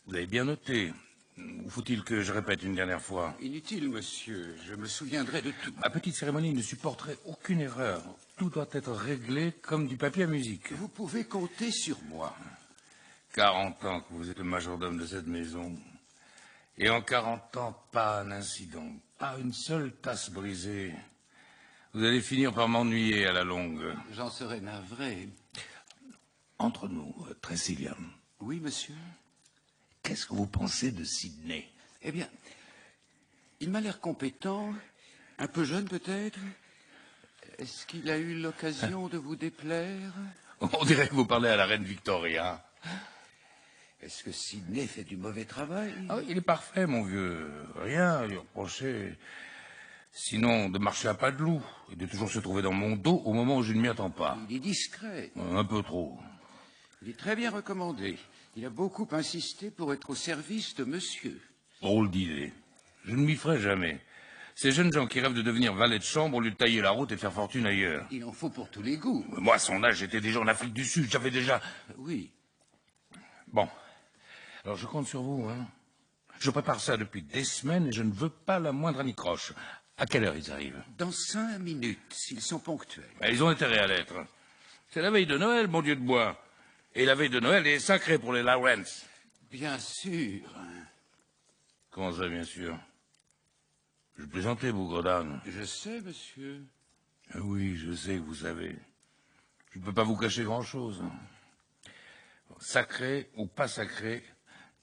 Vous avez bien noté. Ou faut-il que je répète une dernière fois? Inutile, monsieur. Je me souviendrai de tout. Ma petite cérémonie ne supporterait aucune erreur. Tout doit être réglé comme du papier à musique. Vous pouvez compter sur moi. 40 ans que vous êtes le majordome de cette maison. Et en 40 ans, pas un incident. Pas une seule tasse brisée. Vous allez finir par m'ennuyer à la longue. J'en serai navré. Entre nous, Tresillian. Oui, monsieur? Qu'est-ce que vous pensez de Sidney? Eh bien, il m'a l'air compétent, un peu jeune peut-être. Est-ce qu'il a eu l'occasion de vous déplaire? On dirait que vous parlez à la reine Victoria. Est-ce que Sidney fait du mauvais travail? Ah, il est parfait, mon vieux. Rien à lui reprocher. Sinon, de marcher à pas de loup et de toujours se trouver dans mon dos au moment où je ne m'y attends pas. Il est discret. Un peu trop. Il est très bien recommandé. Il a beaucoup insisté pour être au service de monsieur. Drôle d'idée. Je ne m'y ferai jamais. Ces jeunes gens qui rêvent de devenir valet de chambre au lieu de tailler la route et de faire fortune ailleurs. Il en faut pour tous les goûts. Moi, à son âge, j'étais déjà en Afrique du Sud. J'avais déjà... Oui. Bon. Alors, je compte sur vous, hein. Je prépare ça depuis des semaines et je ne veux pas la moindre anicroche. À quelle heure ils arrivent? Dans 5 minutes, s'ils sont ponctuels. Ben, ils ont intérêt à l'être. C'est la veille de Noël, mon Dieu de bois. Et la veille de Noël est sacrée pour les Lawrence. Bien sûr. Comment ça, bien sûr? Je plaisantais, bougre d'âne. Je sais, monsieur. Ah oui, je sais que vous savez. Je ne peux pas vous cacher grand-chose. Sacré ou pas sacré,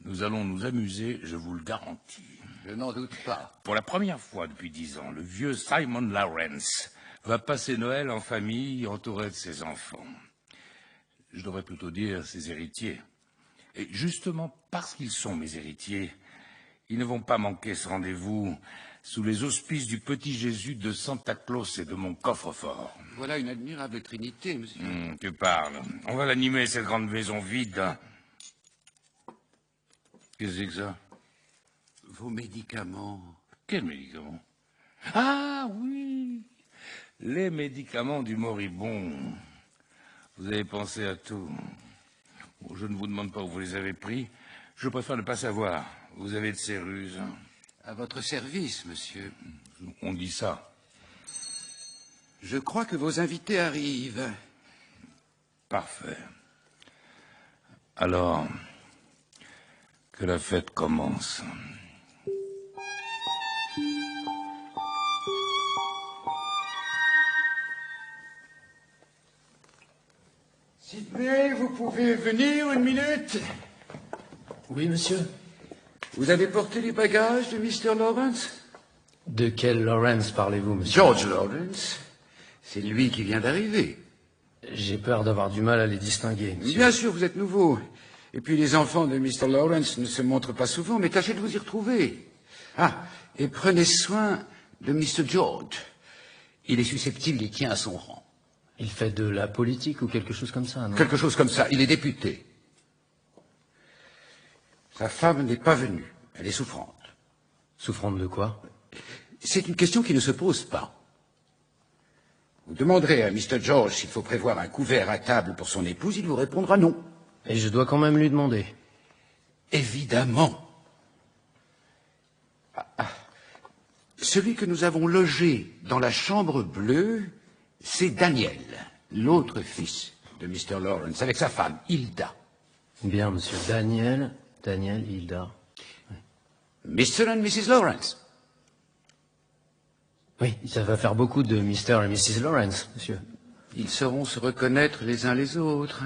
nous allons nous amuser, je vous le garantis. Je n'en doute pas. Pour la première fois depuis 10 ans, le vieux Simon Lawrence va passer Noël en famille, entouré de ses enfants. Je devrais plutôt dire ses héritiers. Et justement parce qu'ils sont mes héritiers, ils ne vont pas manquer ce rendez-vous sous les auspices du petit Jésus de Santa Claus et de mon coffre-fort. Voilà une admirable trinité, monsieur. Tu parles. On va l'animer, cette grande maison vide. Qu'est-ce que c'est que ça? Vos médicaments. Quels médicaments? Ah oui, les médicaments du moribond. Vous avez pensé à tout. Bon, je ne vous demande pas où vous les avez pris. Je préfère ne pas savoir. Vous avez de ces ruses. À votre service, monsieur. On dit ça. Je crois que vos invités arrivent. Parfait. Alors, que la fête commence. Sidney, vous pouvez venir une minute? Oui, monsieur. Vous avez porté les bagages de Mr. Lawrence? De quel Lawrence parlez-vous, monsieur? George Lawrence. C'est lui qui vient d'arriver. J'ai peur d'avoir du mal à les distinguer, monsieur. Bien sûr, vous êtes nouveau. Et puis les enfants de Mr. Lawrence ne se montrent pas souvent, mais tâchez de vous y retrouver. Ah, et prenez soin de Mr. George. Il est susceptible et tient à son rang. Il fait de la politique ou quelque chose comme ça, non? Quelque chose comme ça. Il est député. Sa femme n'est pas venue. Elle est souffrante. Souffrante de quoi? C'est une question qui ne se pose pas. Vous demanderez à Mr. George s'il faut prévoir un couvert à table pour son épouse, il vous répondra non. Et je dois quand même lui demander. Évidemment. Celui que nous avons logé dans la chambre bleue, c'est Daniel, l'autre fils de Mr. Lawrence, avec sa femme, Hilda. Bien, monsieur. Daniel, Hilda. Mr. and Mrs. Lawrence. Oui, ça va faire beaucoup de Mr. et Mrs. Lawrence, monsieur. Ils sauront se reconnaître les uns les autres.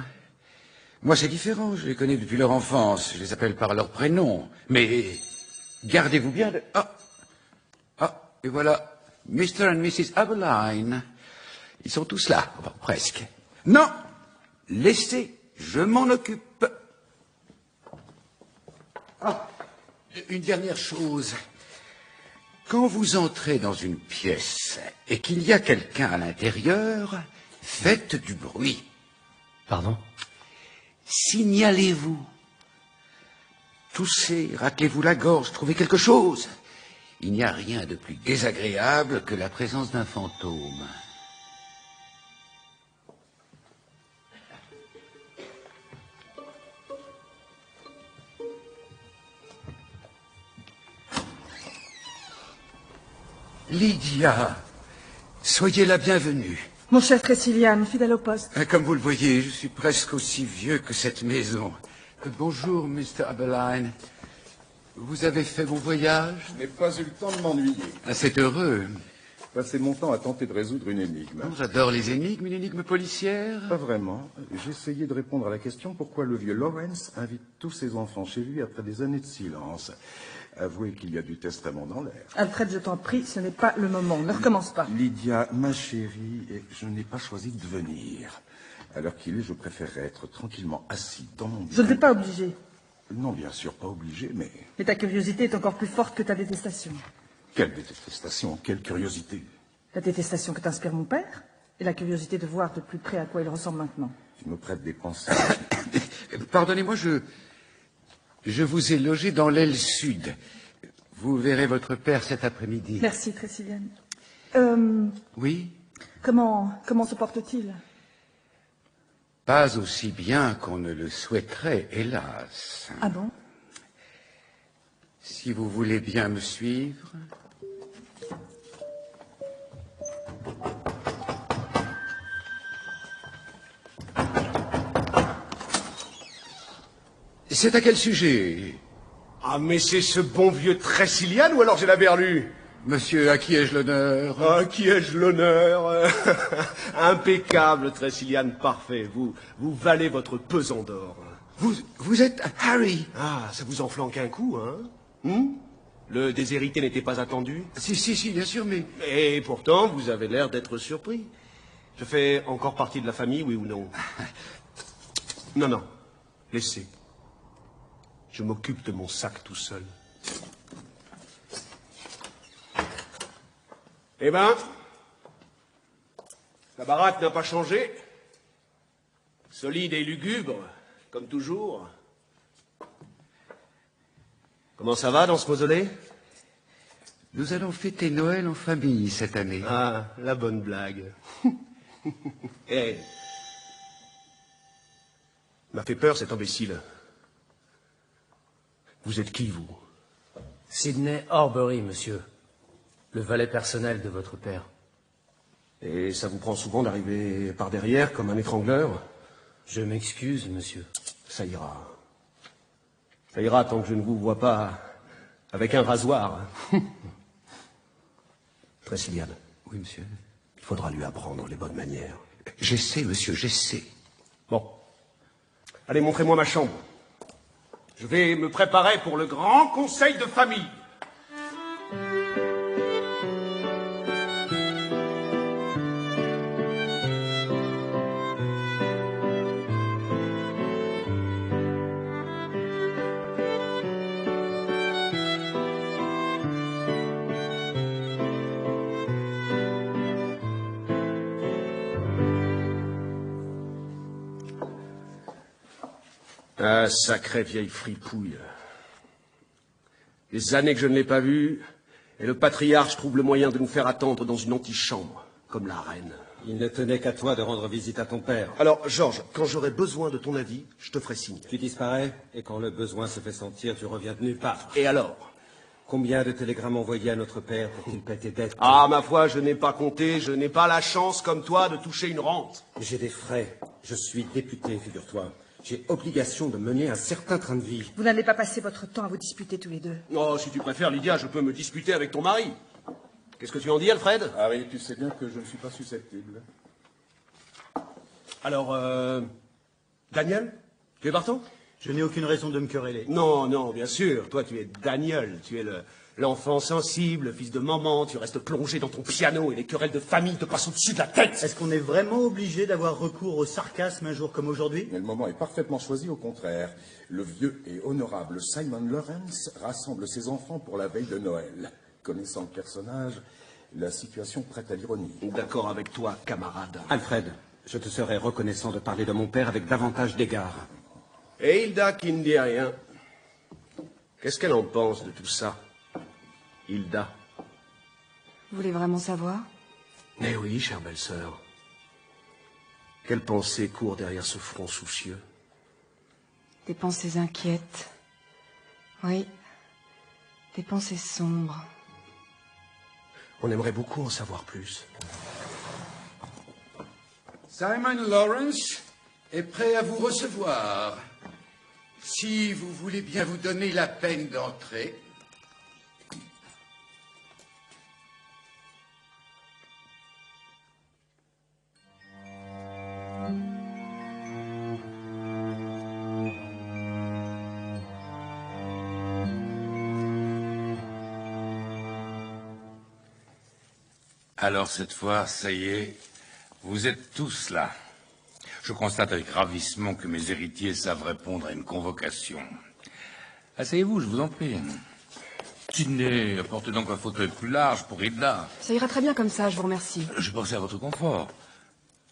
Moi, c'est différent. Je les connais depuis leur enfance. Je les appelle par leur prénom. Mais gardez-vous bien de... Ah, et voilà. Mr. and Mrs. Abeline. Ils sont tous là. Enfin, presque. Non! Laissez. Je m'en occupe. Ah, une dernière chose. Quand vous entrez dans une pièce et qu'il y a quelqu'un à l'intérieur, faites du bruit. Pardon? Signalez-vous. Toussez, raclez-vous la gorge, trouvez quelque chose. Il n'y a rien de plus désagréable que la présence d'un fantôme. Lydia, soyez la bienvenue. Mon cher Tressilian, fidèle au poste. Comme vous le voyez, je suis presque aussi vieux que cette maison. Bonjour, Mr. Abberline. Vous avez fait mon voyage? Je n'ai pas eu le temps de m'ennuyer. C'est heureux. Passé mon temps à tenter de résoudre une énigme. J'adore les énigmes, une énigme policière. Pas vraiment. J'essayais de répondre à la question pourquoi le vieux Lawrence invite tous ses enfants chez lui après des années de silence. Avouez qu'il y a du testament dans l'air. Alfred, je t'en prie, ce n'est pas le moment. Ne recommence pas. Lydia, ma chérie, je n'ai pas choisi de venir. À l'heure qu'il est, je préférerais être tranquillement assis dans mon bureau. Je ne t'ai pas obligé. Non, bien sûr, pas obligé, mais... Mais ta curiosité est encore plus forte que ta détestation. Quelle détestation, quelle curiosité. La détestation que t'inspire mon père et la curiosité de voir de plus près à quoi il ressemble maintenant. Tu me prêtes des pensées. Pardonnez-moi, je vous ai logé dans l'aile sud. Vous verrez votre père cet après-midi. Merci, Tressilian. Oui? Comment se porte-t-il? Pas aussi bien qu'on ne le souhaiterait, hélas. Ah bon? Si vous voulez bien me suivre. C'est à quel sujet? Ah, mais c'est ce bon vieux Tressilian ou alors j'ai la berlue? Monsieur, à qui ai-je l'honneur? Ah, qui ai-je l'honneur? Impeccable, Tressilian, parfait. Vous valez votre pesant d'or. Vous êtes Harry? Ah, ça vous en flanque un coup, hein? Le déshérité n'était pas attendu? Si, bien sûr, mais... Et pourtant, vous avez l'air d'être surpris. Je fais encore partie de la famille, oui ou non? Non, laissez. Je m'occupe de mon sac tout seul. Eh ben, la baraque n'a pas changé. Solide et lugubre, comme toujours. Comment ça va dans ce mausolée? Nous allons fêter Noël en famille cette année. Ah, la bonne blague. Eh, m'a fait peur cet imbécile. Vous êtes qui, vous? Sidney Horbury, monsieur. Le valet personnel de votre père. Et ça vous prend souvent d'arriver par derrière comme un étrangleur? Je m'excuse, monsieur. Ça ira. Ça ira tant que je ne vous vois pas avec un rasoir. Tressilian. Oui, monsieur. Il faudra lui apprendre les bonnes manières. J'essaie, monsieur, j'essaie. Bon. Allez, montrez-moi ma chambre. Je vais me préparer pour le grand conseil de famille. Ah, sacrée vieille fripouille. Des années que je ne l'ai pas vue, et le patriarche trouve le moyen de nous faire attendre dans une antichambre, comme la reine. Il ne tenait qu'à toi de rendre visite à ton père. Alors, Georges, quand j'aurai besoin de ton avis, je te ferai signe. Tu disparais, et quand le besoin se fait sentir, tu reviens de nulle part. Et alors? Combien de télégrammes envoyés à notre père pour qu'il paie tes dettes? Ah, ma foi, je n'ai pas compté, je n'ai pas la chance, comme toi, de toucher une rente. J'ai des frais. Je suis député, figure-toi. J'ai obligation de mener un certain train de vie. Vous n'allez pas passer votre temps à vous disputer tous les deux. Oh, si tu préfères, Lydia, je peux me disputer avec ton mari. Qu'est-ce que tu en dis, Alfred? Harry, tu sais bien que je ne suis pas susceptible. Alors, Daniel? Tu es partant? Je n'ai aucune raison de me quereller. Non, bien sûr. Toi, tu es Daniel. Tu es l'enfant sensible, le fils de maman. Tu restes plongé dans ton piano et les querelles de famille te passent au-dessus de la tête. Est-ce qu'on est vraiment obligé d'avoir recours au sarcasme un jour comme aujourd'hui? Mais le moment est parfaitement choisi, au contraire. Le vieux et honorable Simon Lawrence rassemble ses enfants pour la veille de Noël. Connaissant le personnage, la situation prête à l'ironie. D'accord avec toi, camarade. Alfred, je te serais reconnaissant de parler de mon père avec davantage d'égard. Et Hilda qui ne dit rien. Qu'est-ce qu'elle en pense de tout ça, Hilda? Vous voulez vraiment savoir? Eh oui, chère belle-sœur. Quelle pensée court derrière ce front soucieux? Des pensées inquiètes. Oui, des pensées sombres. On aimerait beaucoup en savoir plus. Simon Lawrence est prêt à vous recevoir. Si vous voulez bien vous donner la peine d'entrer. Alors cette fois, ça y est, vous êtes tous là. Je constate avec ravissement que mes héritiers savent répondre à une convocation. Asseyez-vous, je vous en prie. Sidney, apportez donc un fauteuil plus large pour Hilda. Ça ira très bien comme ça, je vous remercie. Je pensais à votre confort.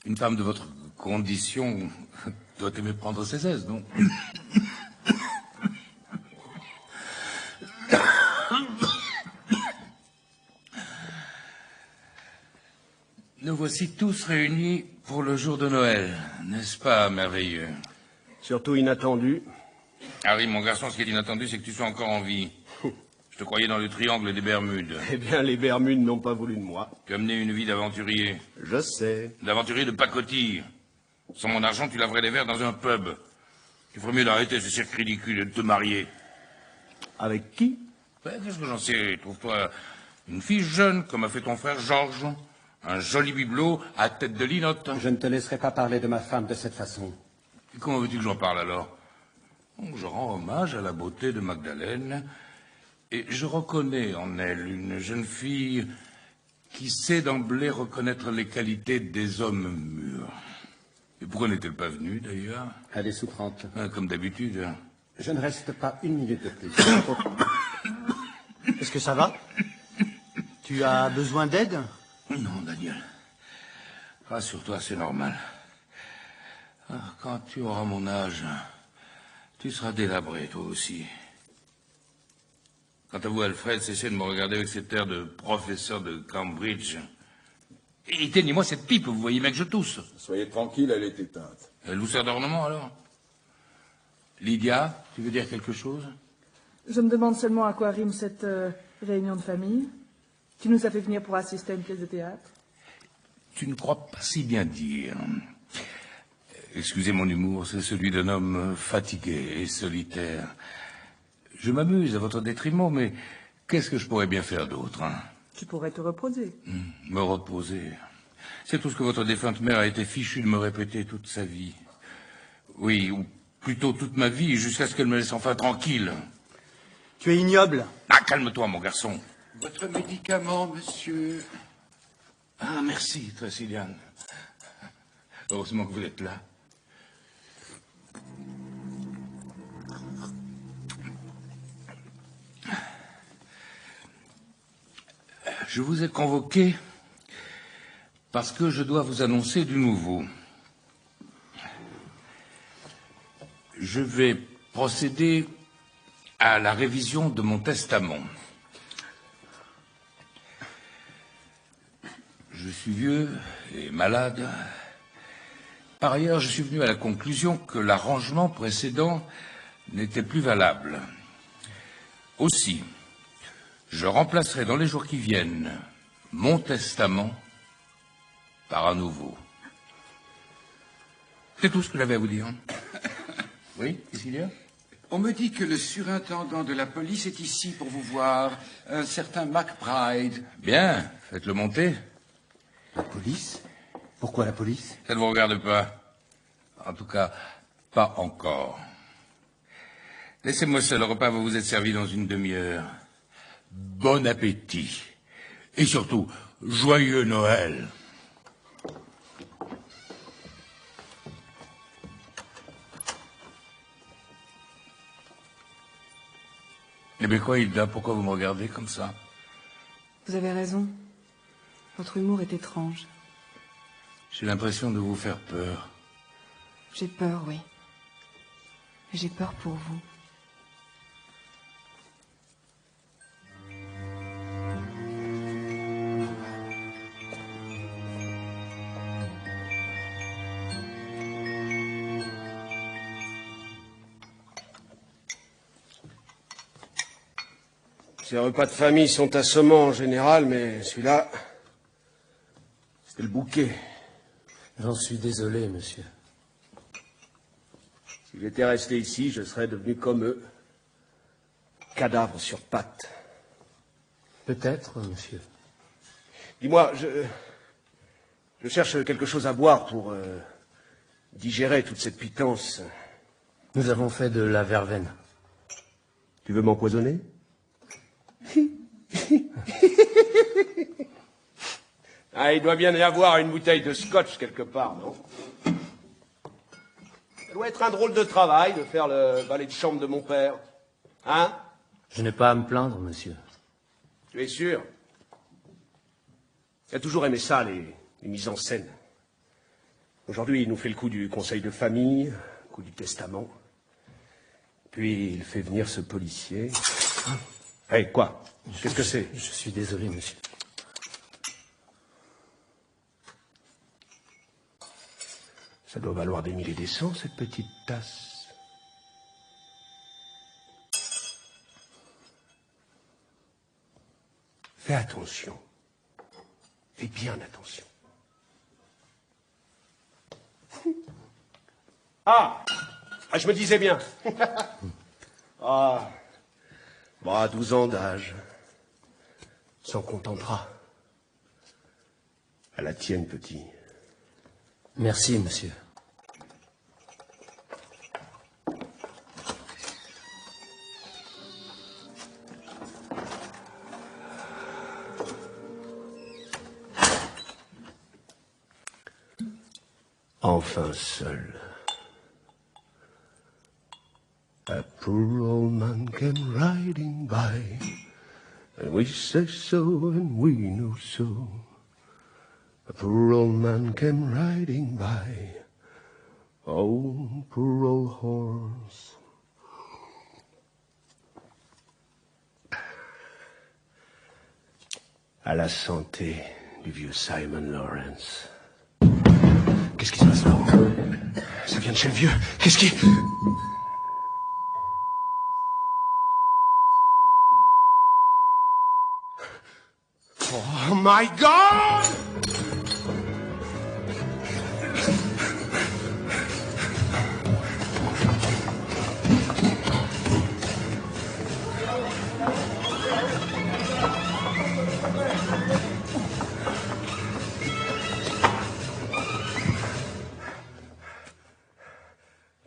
Une femme de votre condition doit aimer prendre ses aises, non? Nous voici tous réunis pour le jour de Noël. N'est-ce pas merveilleux? Surtout inattendu. Harry, mon garçon, ce qui est inattendu, c'est que tu sois encore en vie. Je te croyais dans le triangle des Bermudes. Eh bien, les Bermudes n'ont pas voulu de moi. Tu as mené une vie d'aventurier. Je sais. D'aventurier de pacotille. Sans mon argent, tu laverais les verres dans un pub. Tu ferais mieux d'arrêter ce cirque ridicule et de te marier. Avec qui? Ouais, qu'est-ce que j'en sais? Trouve-toi une fille jeune, comme a fait ton frère Georges. Un joli bibelot à tête de linotte. Je ne te laisserai pas parler de ma femme de cette façon. Et comment veux-tu que j'en parle alors? Je rends hommage à la beauté de Magdalene et je reconnais en elle une jeune fille qui sait d'emblée reconnaître les qualités des hommes mûrs. Et pourquoi n'est-elle pas venue d'ailleurs? Elle est souffrante. Comme d'habitude. Je ne reste pas une minute de plus. Est-ce que ça va? Tu as besoin d'aide? Non, Daniel. Rassure-toi, c'est normal. Quand tu auras mon âge, tu seras délabré, toi aussi. Quant à vous, Alfred, cessez de me regarder avec cet air de professeur de Cambridge. Et éteignez-moi cette pipe, vous voyez bien que je tousse. Soyez tranquille, elle est éteinte. Elle vous sert d'ornement, alors? Lydia, tu veux dire quelque chose? Je me demande seulement à quoi rime cette réunion de famille. Tu nous as fait venir pour assister à une pièce de théâtre? Tu ne crois pas si bien dire. Excusez mon humour, c'est celui d'un homme fatigué et solitaire. Je m'amuse à votre détriment, mais qu'est-ce que je pourrais bien faire d'autre, hein? Tu pourrais te reposer. Me reposer. C'est tout ce que votre défunte mère a été fichue de me répéter toute sa vie. Oui, ou plutôt toute ma vie, jusqu'à ce qu'elle me laisse enfin tranquille. Tu es ignoble. Ah, calme-toi, mon garçon. Votre médicament, monsieur. Ah, merci, Tressilian. Heureusement que vous êtes là. Je vous ai convoqué parce que je dois vous annoncer du nouveau. Je vais procéder à la révision de mon testament. Je suis vieux et malade. Par ailleurs, je suis venu à la conclusion que l'arrangement précédent n'était plus valable. Aussi, je remplacerai dans les jours qui viennent mon testament par un nouveau. C'est tout ce que j'avais à vous dire. Oui, qu'est-ce qu'il y a? On me dit que le surintendant de la police est ici pour vous voir, un certain McBride. Bien, faites-le monter. La police? Pourquoi la police? Ça ne vous regarde pas. En tout cas, pas encore. Laissez-moi seul, le repas va vous être servi dans une demi-heure. Bon appétit. Et surtout, joyeux Noël. Eh bien quoi, Hilda, pourquoi vous me regardez comme ça? Vous avez raison. Votre humour est étrange. J'ai l'impression de vous faire peur. J'ai peur, oui. Mais j'ai peur pour vous. Ces repas de famille sont assommants en général, mais celui-là, c'était le bouquet. J'en suis désolé, monsieur. Si j'étais resté ici, je serais devenu comme eux. Cadavre sur pattes. Peut-être, monsieur. Dis-moi, je cherche quelque chose à boire pour digérer toute cette pitance. Nous avons fait de la verveine. Tu veux m'empoisonner? Ah, il doit bien y avoir une bouteille de scotch quelque part, non? Ça doit être un drôle de travail de faire le valet de chambre de mon père. Hein? Je n'ai pas à me plaindre, monsieur. Tu es sûr? Il a toujours aimé ça, les mises en scène. Aujourd'hui, il nous fait le coup du conseil de famille, le coup du testament. Puis, il fait venir ce policier. Hé, quoi? Qu'est-ce que c'est? Je suis désolé, monsieur. Ça doit valoir des milliers et des cents, cette petite tasse. Fais attention. Fais bien attention. Ah, je me disais bien. Ah, 12 ans d'âge. S'en contentera. À la tienne, petit. Merci, monsieur. Enfin seul. A poor old man came riding by, and we say so and we know so. A poor old man came riding by, oh, poor old horse. À la santé du vieux Simon Lawrence. Qu'est-ce qui se passe là? Ça vient de chez le vieux. Qu'est-ce qui... Oh my God!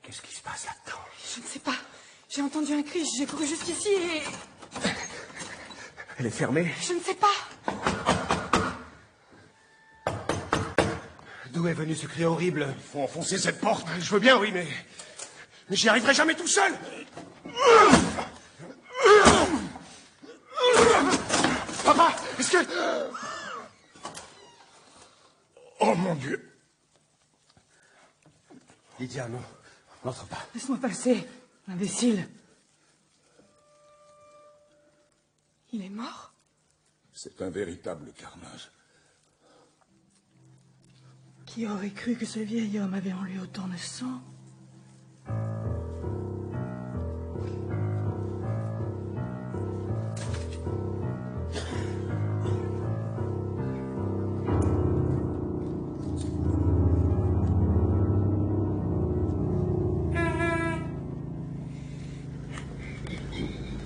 Qu'est-ce qui se passe là-dedans? Je ne sais pas. J'ai entendu un cri, j'ai couru jusqu'ici et... Elle est fermée? Je ne sais pas. D'où est venu ce cri horrible? Il faut enfoncer cette porte. Je veux bien, oui, mais j'y arriverai jamais tout seul. Papa, est-ce que... Oh, mon Dieu. Lydia, non. N'entre pas. Laisse-moi passer, imbécile. Il est mort? C'est un véritable carnage. Qui aurait cru que ce vieil homme avait en lui autant de sang?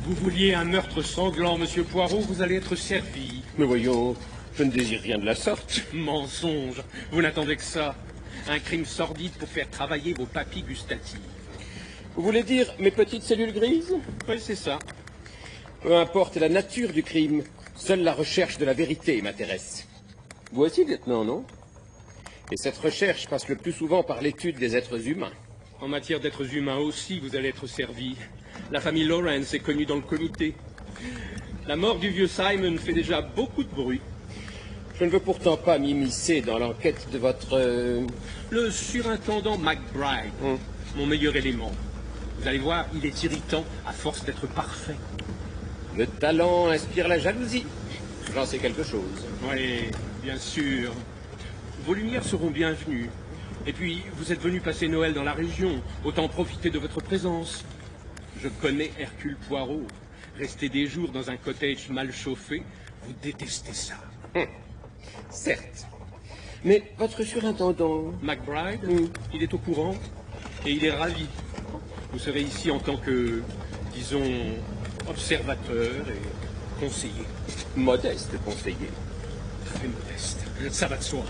Vous vouliez un meurtre sanglant, monsieur Poirot, vous allez être servi. Mais voyons, je ne désire rien de la sorte. Mensonge. Vous n'attendez que ça. Un crime sordide pour faire travailler vos papilles gustatives. Vous voulez dire mes petites cellules grises? Oui, c'est ça. Peu importe la nature du crime, seule la recherche de la vérité m'intéresse. Vous aussi, lieutenant, non? Et cette recherche passe le plus souvent par l'étude des êtres humains. En matière d'êtres humains aussi, vous allez être servi. La famille Lawrence est connue dans le comité. La mort du vieux Simon fait déjà beaucoup de bruit. Je ne veux pourtant pas m'immiscer dans l'enquête de votre... Le surintendant McBride, mon meilleur élément. Vous allez voir, il est irritant à force d'être parfait. Le talent inspire la jalousie. J'en sais quelque chose. Oui, bien sûr. Vos lumières seront bienvenues. Et puis, vous êtes venu passer Noël dans la région. Autant profiter de votre présence. Je connais Hercule Poirot. Rester des jours dans un cottage mal chauffé, vous détestez ça. Certes. Mais votre surintendant... McBride, il est au courant et il est ravi. Vous serez ici en tant que, disons, observateur et conseiller. Modeste conseiller. Très modeste. Ça va de soi.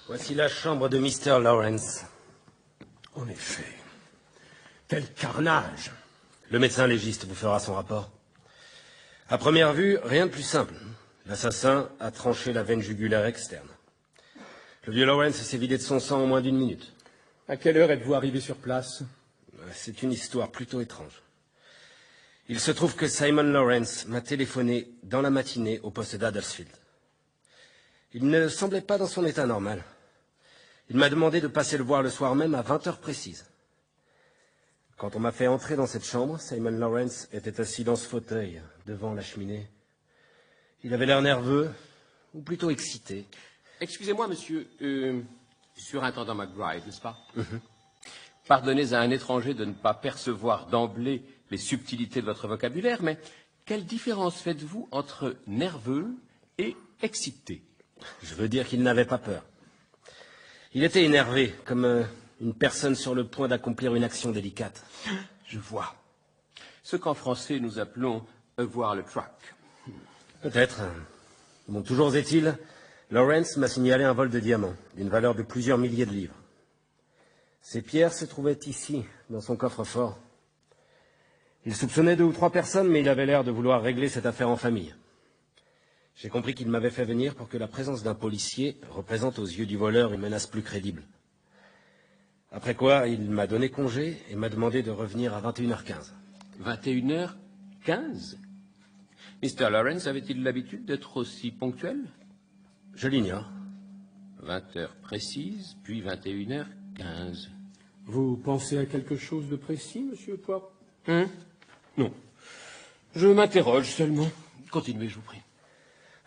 Voici la chambre de Mr. Lawrence. En effet. Quel carnage! Le médecin légiste vous fera son rapport. À première vue, rien de plus simple. L'assassin a tranché la veine jugulaire externe. Le vieux Lawrence s'est vidé de son sang en moins d'1 minute. À quelle heure êtes-vous arrivé sur place? C'est une histoire plutôt étrange. Il se trouve que Simon Lawrence m'a téléphoné dans la matinée au poste d'Adelsfield. Il ne semblait pas dans son état normal. Il m'a demandé de passer le voir le soir même à 20 heures précises. Quand on m'a fait entrer dans cette chambre, Simon Lawrence était assis dans ce fauteuil, devant la cheminée. Il avait l'air nerveux, ou plutôt excité. Excusez-moi, monsieur, surintendant McBride, n'est-ce pas? Pardonnez à un étranger de ne pas percevoir d'emblée les subtilités de votre vocabulaire, mais quelle différence faites-vous entre nerveux et excité? Je veux dire qu'il n'avait pas peur. Il était énervé, comme une personne sur le point d'accomplir une action délicate. Je vois. Ce qu'en français nous appelons avoir le trac. Peut-être. Bon, toujours est-il, Lawrence m'a signalé un vol de diamants, d'une valeur de plusieurs milliers de livres. Ces pierres se trouvaient ici, dans son coffre-fort. Il soupçonnait 2 ou 3 personnes, mais il avait l'air de vouloir régler cette affaire en famille. J'ai compris qu'il m'avait fait venir pour que la présence d'un policier représente aux yeux du voleur une menace plus crédible. Après quoi, il m'a donné congé et m'a demandé de revenir à 21h15. 21h15? Mr. Lawrence avait-il l'habitude d'être aussi ponctuel? Je l'ignore. 20h précises, puis 21h15. Vous pensez à quelque chose de précis, monsieur Poirot? Non. Je m'interroge seulement. Continuez, je vous prie.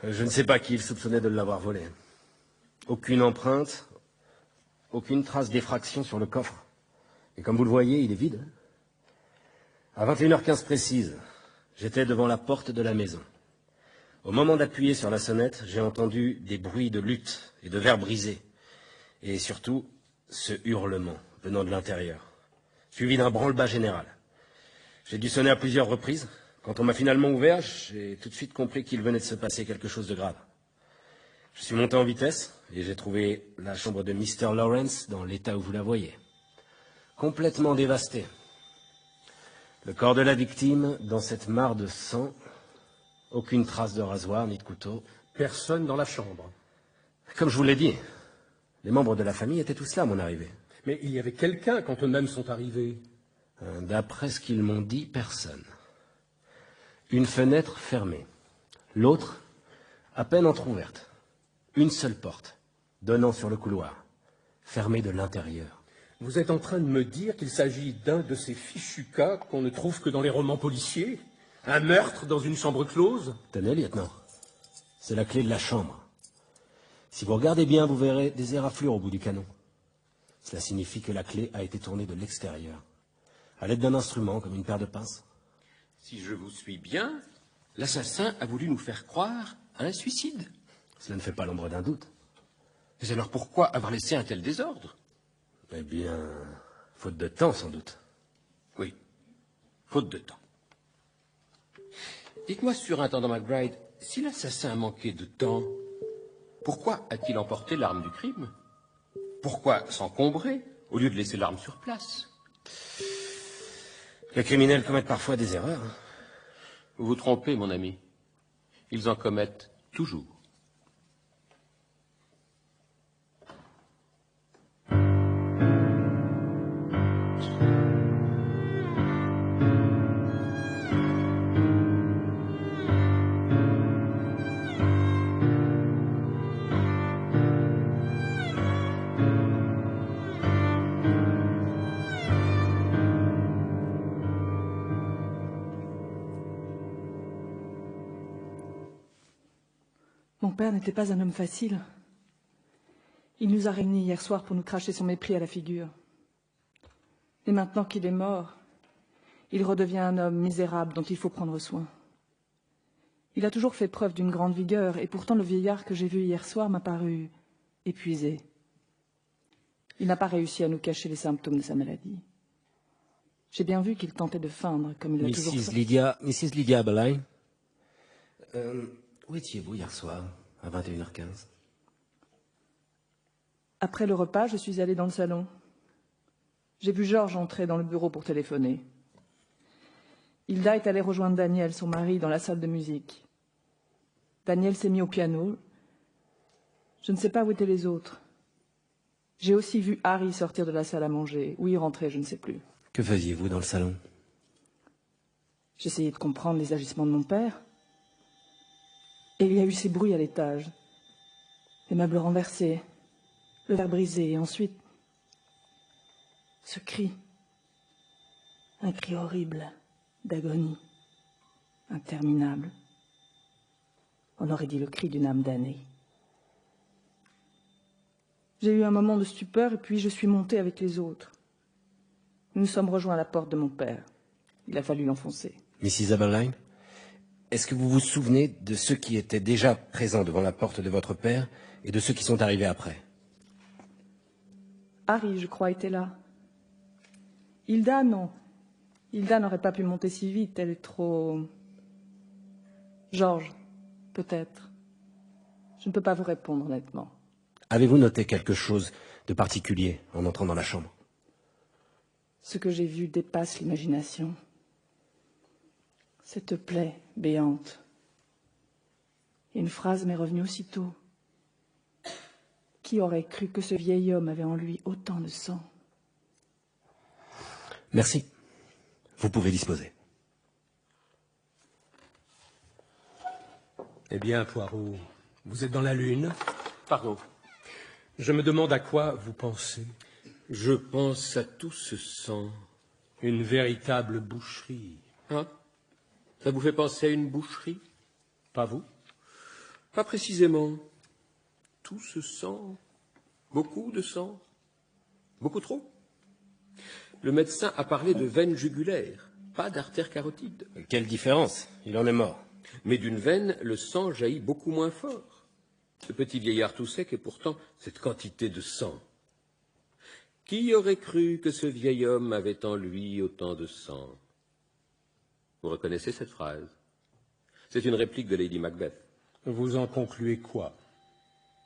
Je ne sais pas qui il soupçonnait de l'avoir volé. Aucune empreinte, aucune trace d'effraction sur le coffre. Et comme vous le voyez, il est vide. À 21h15 précise, j'étais devant la porte de la maison. Au moment d'appuyer sur la sonnette, j'ai entendu des bruits de lutte et de verres brisés. Et surtout, ce hurlement venant de l'intérieur, suivi d'un branle-bas général. J'ai dû sonner à plusieurs reprises. Quand on m'a finalement ouvert, j'ai tout de suite compris qu'il venait de se passer quelque chose de grave. Je suis monté en vitesse et j'ai trouvé la chambre de Mr. Lawrence dans l'état où vous la voyez. Complètement dévastée. Le corps de la victime dans cette mare de sang. Aucune trace de rasoir ni de couteau. Personne dans la chambre. Comme je vous l'ai dit, les membres de la famille étaient tous là à mon arrivée. Mais il y avait quelqu'un quand eux-mêmes sont arrivés. D'après ce qu'ils m'ont dit, personne. Une fenêtre fermée. L'autre, à peine entr'ouverte. Une seule porte, donnant sur le couloir, fermée de l'intérieur. Vous êtes en train de me dire qu'il s'agit d'un de ces fichus cas qu'on ne trouve que dans les romans policiers? Un meurtre dans une chambre close? Tenez, lieutenant. C'est la clé de la chambre. Si vous regardez bien, vous verrez des éraflures au bout du canon. Cela signifie que la clé a été tournée de l'extérieur, à l'aide d'un instrument comme une paire de pinces. Si je vous suis bien, l'assassin a voulu nous faire croire à un suicide. Cela ne fait pas l'ombre d'un doute. Mais alors pourquoi avoir laissé un tel désordre? Eh bien, faute de temps, sans doute. Oui, faute de temps. Dites-moi, surintendant McBride, si l'assassin a manqué de temps, pourquoi a-t-il emporté l'arme du crime? Pourquoi s'encombrer au lieu de laisser l'arme sur place? Les criminels commettent parfois des erreurs. Vous vous trompez, mon ami. Ils en commettent toujours. père n'était pas un homme facile. Il nous a réunis hier soir pour nous cracher son mépris à la figure. Et maintenant qu'il est mort, il redevient un homme misérable dont il faut prendre soin. Il a toujours fait preuve d'une grande vigueur, et pourtant le vieillard que j'ai vu hier soir m'a paru épuisé. Il n'a pas réussi à nous cacher les symptômes de sa maladie. J'ai bien vu qu'il tentait de feindre, comme il l'a toujours fait. Mrs. Lydia Abberline, où étiez-vous hier soir, à 21h15? Après le repas, je suis allée dans le salon. J'ai vu Georges entrer dans le bureau pour téléphoner. Hilda est allée rejoindre Daniel, son mari, dans la salle de musique. Daniel s'est mis au piano. Je ne sais pas où étaient les autres. J'ai aussi vu Harry sortir de la salle à manger. Où il rentrait, je ne sais plus. Que faisiez-vous dans le salon? J'essayais de comprendre les agissements de mon père. Et il y a eu ces bruits à l'étage. Les meubles renversés, le verre brisé, et ensuite... ce cri. Un cri horrible, d'agonie, interminable. On aurait dit le cri d'une âme damnée. J'ai eu un moment de stupeur et puis je suis montée avec les autres. Nous nous sommes rejoints à la porte de mon père. Il a fallu l'enfoncer. Mrs. Abberline, est-ce que vous vous souvenez de ceux qui étaient déjà présents devant la porte de votre père et de ceux qui sont arrivés après? Harry, je crois, était là. Hilda, non. Hilda n'aurait pas pu monter si vite, elle est trop... Georges, peut-être. Je ne peux pas vous répondre, honnêtement. Avez-vous noté quelque chose de particulier en entrant dans la chambre? Ce que j'ai vu dépasse l'imagination. Cette plaie béante. Et une phrase m'est revenue aussitôt. Qui aurait cru que ce vieil homme avait en lui autant de sang? Merci. Vous pouvez disposer. Eh bien, Poirot, vous êtes dans la lune. Pardon. Je me demande à quoi vous pensez. Je pense à tout ce sang. Une véritable boucherie. Hein? Ça vous fait penser à une boucherie? Pas vous? Pas précisément. Tout ce sang. Beaucoup de sang. Beaucoup trop. Le médecin a parlé de veine jugulaire, pas d'artère carotide. Quelle différence? Il en est mort. Mais d'une veine, le sang jaillit beaucoup moins fort. Ce petit vieillard tout sec et pourtant cette quantité de sang. Qui aurait cru que ce vieil homme avait en lui autant de sang? Vous reconnaissez cette phrase? C'est une réplique de Lady Macbeth. Vous en concluez quoi?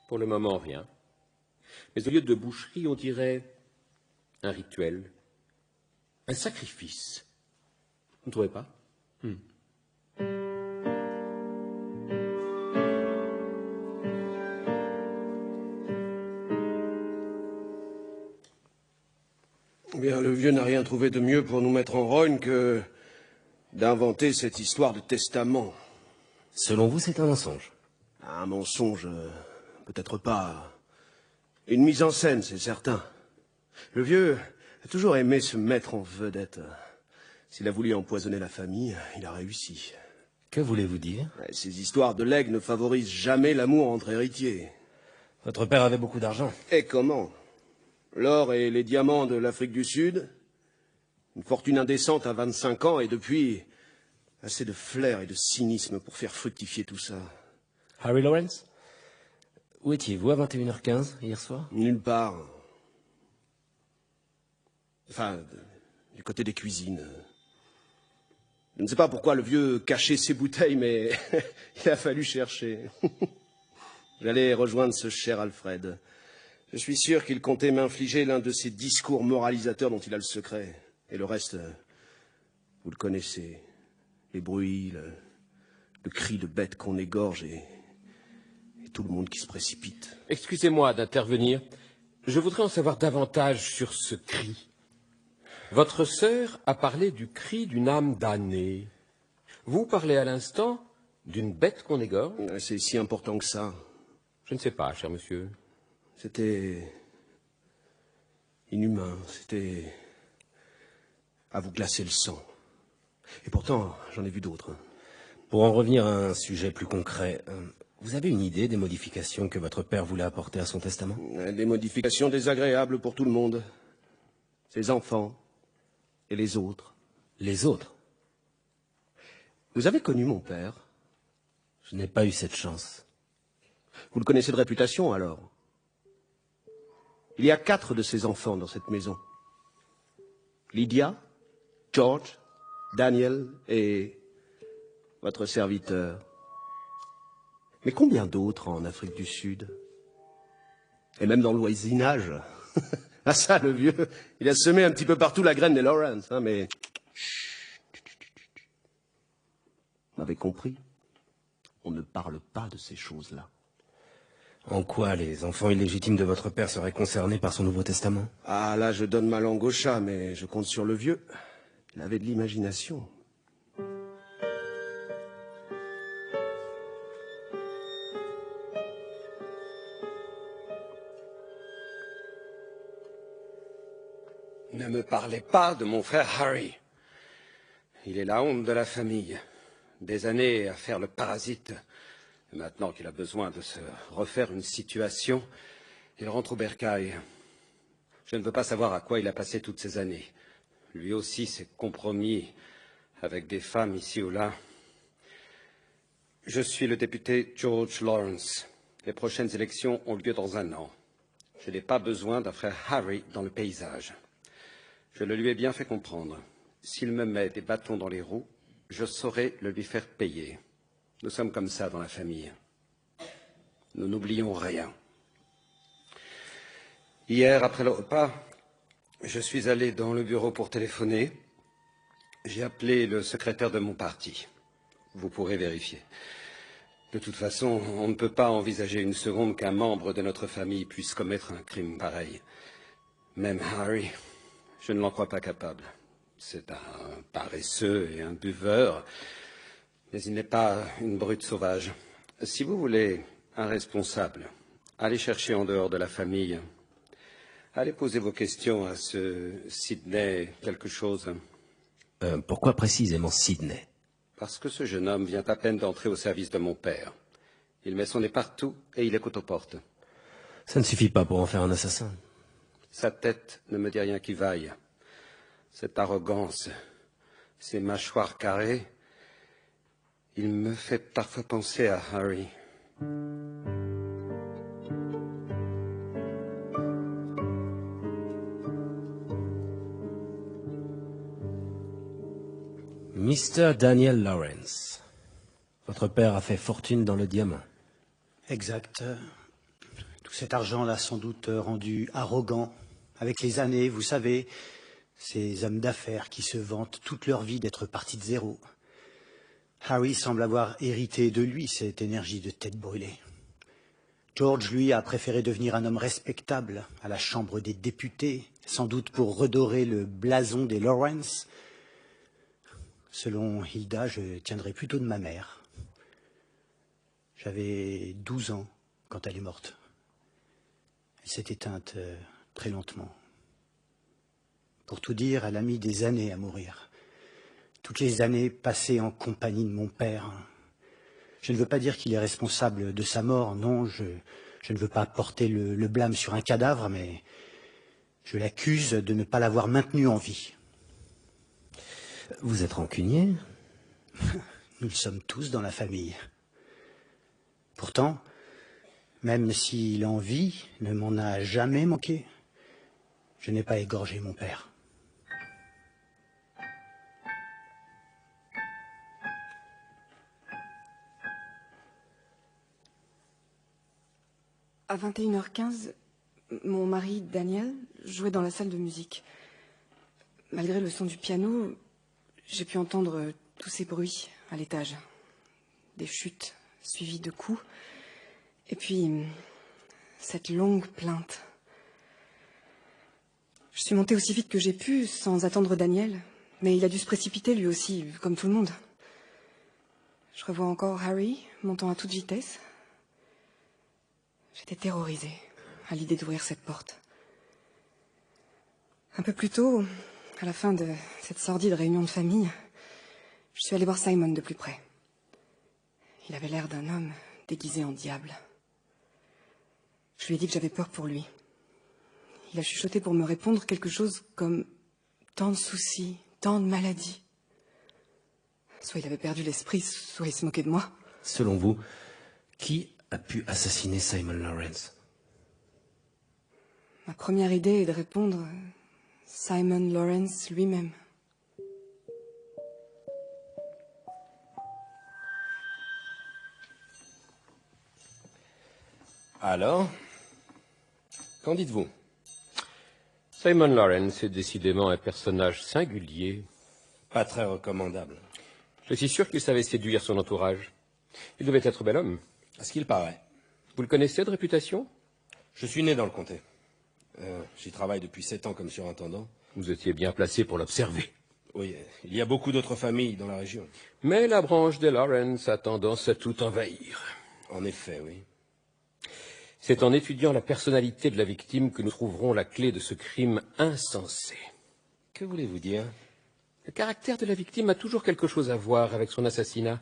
Pour le moment, rien. Mais au lieu de boucherie, on dirait un rituel, un sacrifice. Vous ne trouvez pas? Bien, le vieux n'a rien trouvé de mieux pour nous mettre en rogne que d'inventer cette histoire de testament. Selon vous, c'est un mensonge? Un mensonge, peut-être pas. Une mise en scène, c'est certain. Le vieux a toujours aimé se mettre en vedette. S'il a voulu empoisonner la famille, il a réussi. Que voulez-vous dire? Ces histoires de legs ne favorisent jamais l'amour entre héritiers. Votre père avait beaucoup d'argent. Et comment? L'or et les diamants de l'Afrique du Sud, une fortune indécente à 25 ans, et depuis, assez de flair et de cynisme pour faire fructifier tout ça. Harry Lawrence, où étiez-vous à 21h15 hier soir? Nulle part. Enfin, du côté des cuisines. Je ne sais pas pourquoi le vieux cachait ses bouteilles, mais il a fallu chercher. J'allais rejoindre ce cher Alfred. Je suis sûr qu'il comptait m'infliger l'un de ces discours moralisateurs dont il a le secret. Et le reste, vous le connaissez. Les bruits, le cri de bête qu'on égorge et tout le monde qui se précipite. Excusez-moi d'intervenir. Je voudrais en savoir davantage sur ce cri. Votre sœur a parlé du cri d'une âme damnée. Vous parlez à l'instant d'une bête qu'on égorge? C'est si important que ça. Je ne sais pas, cher monsieur. C'était inhumain, c'était à vous glacer le sang. Et pourtant, j'en ai vu d'autres. Pour en revenir à un sujet plus concret, Vous avez une idée des modifications que votre père voulait apporter à son testament? Des modifications désagréables pour tout le monde. Ses enfants et les autres. Les autres? Vous avez connu mon père? Je n'ai pas eu cette chance. Vous le connaissez de réputation, alors? Il y a 4 de ses enfants dans cette maison. Lydia, George, Daniel et votre serviteur. Mais combien d'autres en Afrique du Sud? Et même dans le voisinage. Ah ça, le vieux, il a semé un petit peu partout la graine des Lawrence, hein, mais... Vous m'avez compris? On ne parle pas de ces choses-là. En quoi les enfants illégitimes de votre père seraient concernés par son Nouveau Testament? Ah là, je donne ma langue au chat, mais je compte sur le vieux. Il avait de l'imagination. Ne me parlez pas de mon frère Harry. Il est la honte de la famille. Des années à faire le parasite. Et maintenant qu'il a besoin de se refaire une situation, il rentre au bercail. Je ne veux pas savoir à quoi il a passé toutes ces années. Lui aussi s'est compromis avec des femmes ici ou là. Je suis le député George Lawrence. Les prochaines élections ont lieu dans 1 an. Je n'ai pas besoin d'un frère Harry dans le paysage. Je le lui ai bien fait comprendre. S'il me met des bâtons dans les roues, je saurai le lui faire payer. Nous sommes comme ça dans la famille. Nous n'oublions rien. Hier, après le repas, je suis allé dans le bureau pour téléphoner. J'ai appelé le secrétaire de mon parti. Vous pourrez vérifier. De toute façon, on ne peut pas envisager une seconde qu'un membre de notre famille puisse commettre un crime pareil. Même Harry, je ne l'en crois pas capable. C'est un paresseux et un buveur, mais il n'est pas une brute sauvage. Si vous voulez un responsable, allez chercher en dehors de la famille. Allez poser vos questions à ce Sidney quelque chose. Pourquoi précisément Sidney? Parce que ce jeune homme vient à peine d'entrer au service de mon père. Il met son nez partout et il écoute aux portes. Ça ne suffit pas pour en faire un assassin. Sa tête ne me dit rien qui vaille. Cette arrogance, ces mâchoires carrées, il me fait parfois penser à Harry. Mr. Daniel Lawrence, votre père a fait fortune dans le diamant. Exact. Tout cet argent l'a sans doute rendu arrogant. Avec les années, vous savez, ces hommes d'affaires qui se vantent toute leur vie d'être partis de zéro. Harry semble avoir hérité de lui cette énergie de tête brûlée. George, lui, a préféré devenir un homme respectable à la Chambre des députés, sans doute pour redorer le blason des Lawrence. Selon Hilda, je tiendrais plutôt de ma mère. J'avais 12 ans quand elle est morte. Elle s'est éteinte très lentement. Pour tout dire, elle a mis des années à mourir. Toutes les années passées en compagnie de mon père. Je ne veux pas dire qu'il est responsable de sa mort, non, je ne veux pas porter le blâme sur un cadavre, mais je l'accuse de ne pas l'avoir maintenu en vie. Vous êtes rancunier? Nous le sommes tous dans la famille. Pourtant, même si l'envie ne m'en a jamais manqué, je n'ai pas égorgé mon père. À 21h15, mon mari, Daniel, jouait dans la salle de musique. Malgré le son du piano, j'ai pu entendre tous ces bruits à l'étage. Des chutes suivies de coups. Et puis, cette longue plainte. Je suis montée aussi vite que j'ai pu, sans attendre Daniel. Mais il a dû se précipiter lui aussi, comme tout le monde. Je revois encore Harry montant à toute vitesse. J'étais terrorisée à l'idée d'ouvrir cette porte. Un peu plus tôt, à la fin de cette sordide réunion de famille, je suis allée voir Simon de plus près. Il avait l'air d'un homme déguisé en diable. Je lui ai dit que j'avais peur pour lui. Il a chuchoté pour me répondre quelque chose comme « tant de soucis, tant de maladies ». Soit il avait perdu l'esprit, soit il se moquait de moi. Selon vous, qui a pu assassiner Simon Lawrence? Ma première idée est de répondre Simon Lawrence lui-même. Alors, qu'en dites-vous? Simon Lawrence est décidément un personnage singulier. Pas très recommandable. Je suis sûr qu'il savait séduire son entourage. Il devait être bel homme. À ce qu'il paraît. Vous le connaissez de réputation? Je suis né dans le comté. J'y travaille depuis 7 ans comme surintendant. Vous étiez bien placé pour l'observer. Oui, il y a beaucoup d'autres familles dans la région. Mais la branche des Lawrence a tendance à tout envahir. En effet, oui. C'est en étudiant la personnalité de la victime que nous trouverons la clé de ce crime insensé. Que voulez-vous dire? Le caractère de la victime a toujours quelque chose à voir avec son assassinat.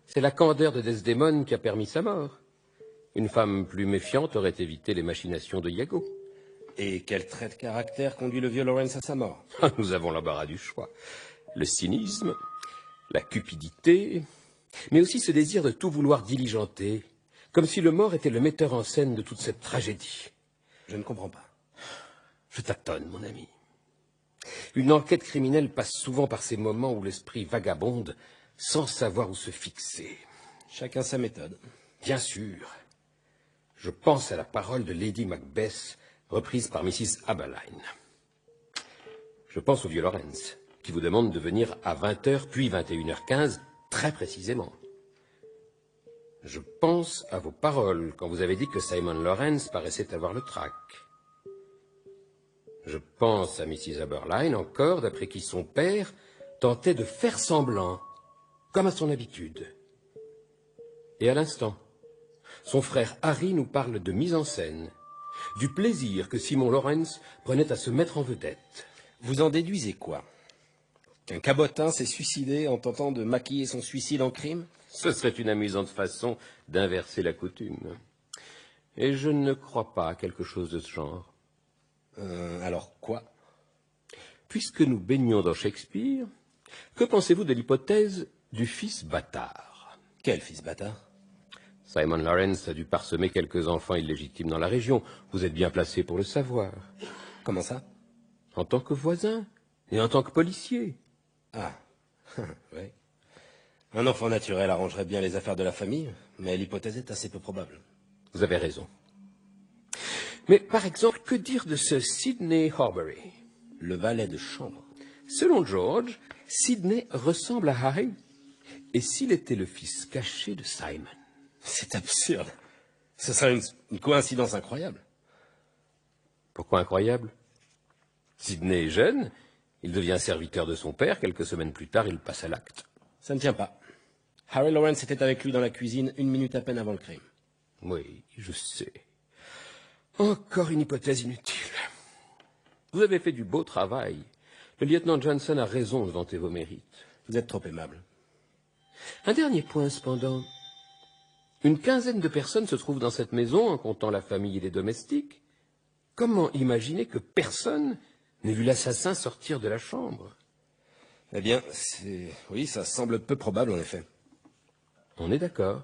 C'est la candeur de Desdémone qui a permis sa mort. Une femme plus méfiante aurait évité les machinations de Iago. Et quel trait de caractère conduit le vieux Lawrence à sa mort? Nous avons l'embarras du choix. Le cynisme, la cupidité, mais aussi ce désir de tout vouloir diligenter, comme si le mort était le metteur en scène de toute cette tragédie. Je ne comprends pas. Je tâtonne, mon ami. Une enquête criminelle passe souvent par ces moments où l'esprit vagabonde sans savoir où se fixer. Chacun sa méthode. Bien sûr. Je pense à la parole de Lady Macbeth, reprise par Mrs. Aberline. Je pense au vieux Lawrence, qui vous demande de venir à 20h puis 21h15, très précisément. Je pense à vos paroles quand vous avez dit que Simon Lawrence paraissait avoir le trac. Je pense à Mrs. Aberline encore, d'après qui son père tentait de faire semblant, comme à son habitude. Et à l'instant, son frère Harry nous parle de mise en scène, du plaisir que Simon Lawrence prenait à se mettre en vedette. Vous en déduisez quoi? Qu'un cabotin s'est suicidé en tentant de maquiller son suicide en crime? Ce serait une amusante façon d'inverser la coutume. Et je ne crois pas à quelque chose de ce genre. Alors quoi? Puisque nous baignons dans Shakespeare, que pensez-vous de l'hypothèse du fils bâtard? Quel fils bâtard? Simon Lawrence a dû parsemer quelques enfants illégitimes dans la région. Vous êtes bien placé pour le savoir. Comment ça? En tant que voisin et en tant que policier. Ah, oui. Un enfant naturel arrangerait bien les affaires de la famille, mais l'hypothèse est assez peu probable. Vous avez raison. Mais par exemple, que dire de ce Sidney Horbury? Le valet de chambre. Selon George, Sidney ressemble à Harry. Et s'il était le fils caché de Simon? C'est absurde. Ce serait une coïncidence incroyable. Pourquoi incroyable? Sidney est jeune, il devient serviteur de son père, quelques semaines plus tard, il passe à l'acte. Ça ne tient pas. Harry Lawrence était avec lui dans la cuisine 1 minute à peine avant le crime. Oui, je sais. Encore une hypothèse inutile. Vous avez fait du beau travail. Le lieutenant Johnson a raison de vanter vos mérites. Vous êtes trop aimable. Un dernier point, cependant. Une quinzaine de personnes se trouvent dans cette maison, en comptant la famille et les domestiques. Comment imaginer que personne n'ait vu l'assassin sortir de la chambre? Eh bien, oui, ça semble peu probable, en effet. On est d'accord.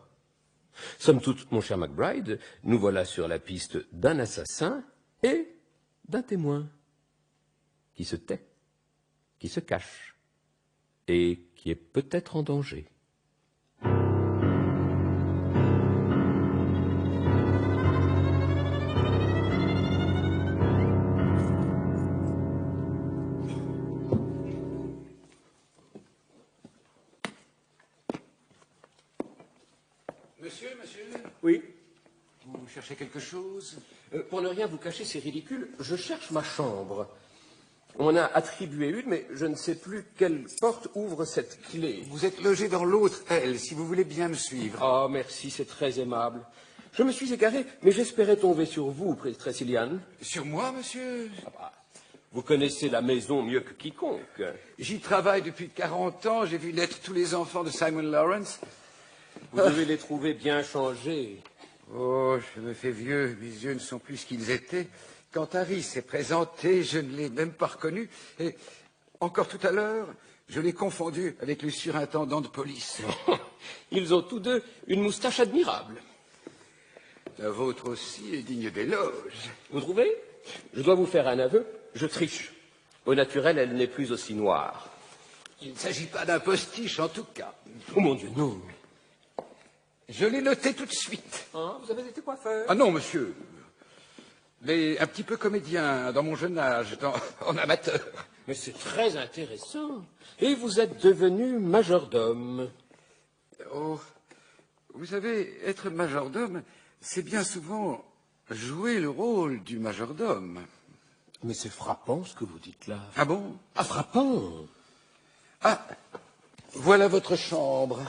Somme toute, mon cher McBride, nous voilà sur la piste d'un assassin et d'un témoin qui se tait, qui se cache et qui est peut-être en danger. Monsieur, Oui. vous cherchez quelque chose? Pour ne rien vous cacher, c'est ridicule. Je cherche ma chambre. On m'en a attribué une, mais je ne sais plus quelle porte ouvre cette clé. Vous êtes logé dans l'autre aile, si vous voulez bien me suivre. Oh, merci, c'est très aimable. Je me suis égaré, mais j'espérais tomber sur vous, Tressilian. Sur moi, monsieur? Vous connaissez la maison mieux que quiconque. J'y travaille depuis 40 ans, j'ai vu naître tous les enfants de Simon Lawrence. Vous devez les trouver bien changés. Oh, je me fais vieux, mes yeux ne sont plus ce qu'ils étaient. Quand Harry s'est présenté, je ne l'ai même pas reconnu. Et encore tout à l'heure, je l'ai confondu avec le surintendant de police. Ils ont tous deux une moustache admirable. La vôtre aussi est digne d'éloge. Vous trouvez? Je dois vous faire un aveu, je triche. Au naturel, elle n'est plus aussi noire. Il ne s'agit pas d'un postiche, en tout cas. Oh mon Dieu, non. Je l'ai noté tout de suite. Hein, vous avez été coiffeur? Ah non, monsieur. Mais un petit peu comédien, dans mon jeune âge, en amateur. Mais c'est très intéressant. Et vous êtes devenu majordome. Oh, vous savez, être majordome, c'est bien souvent jouer le rôle du majordome. Mais c'est frappant ce que vous dites là. Ah bon? Ah, frappant. Ah, voilà votre chambre.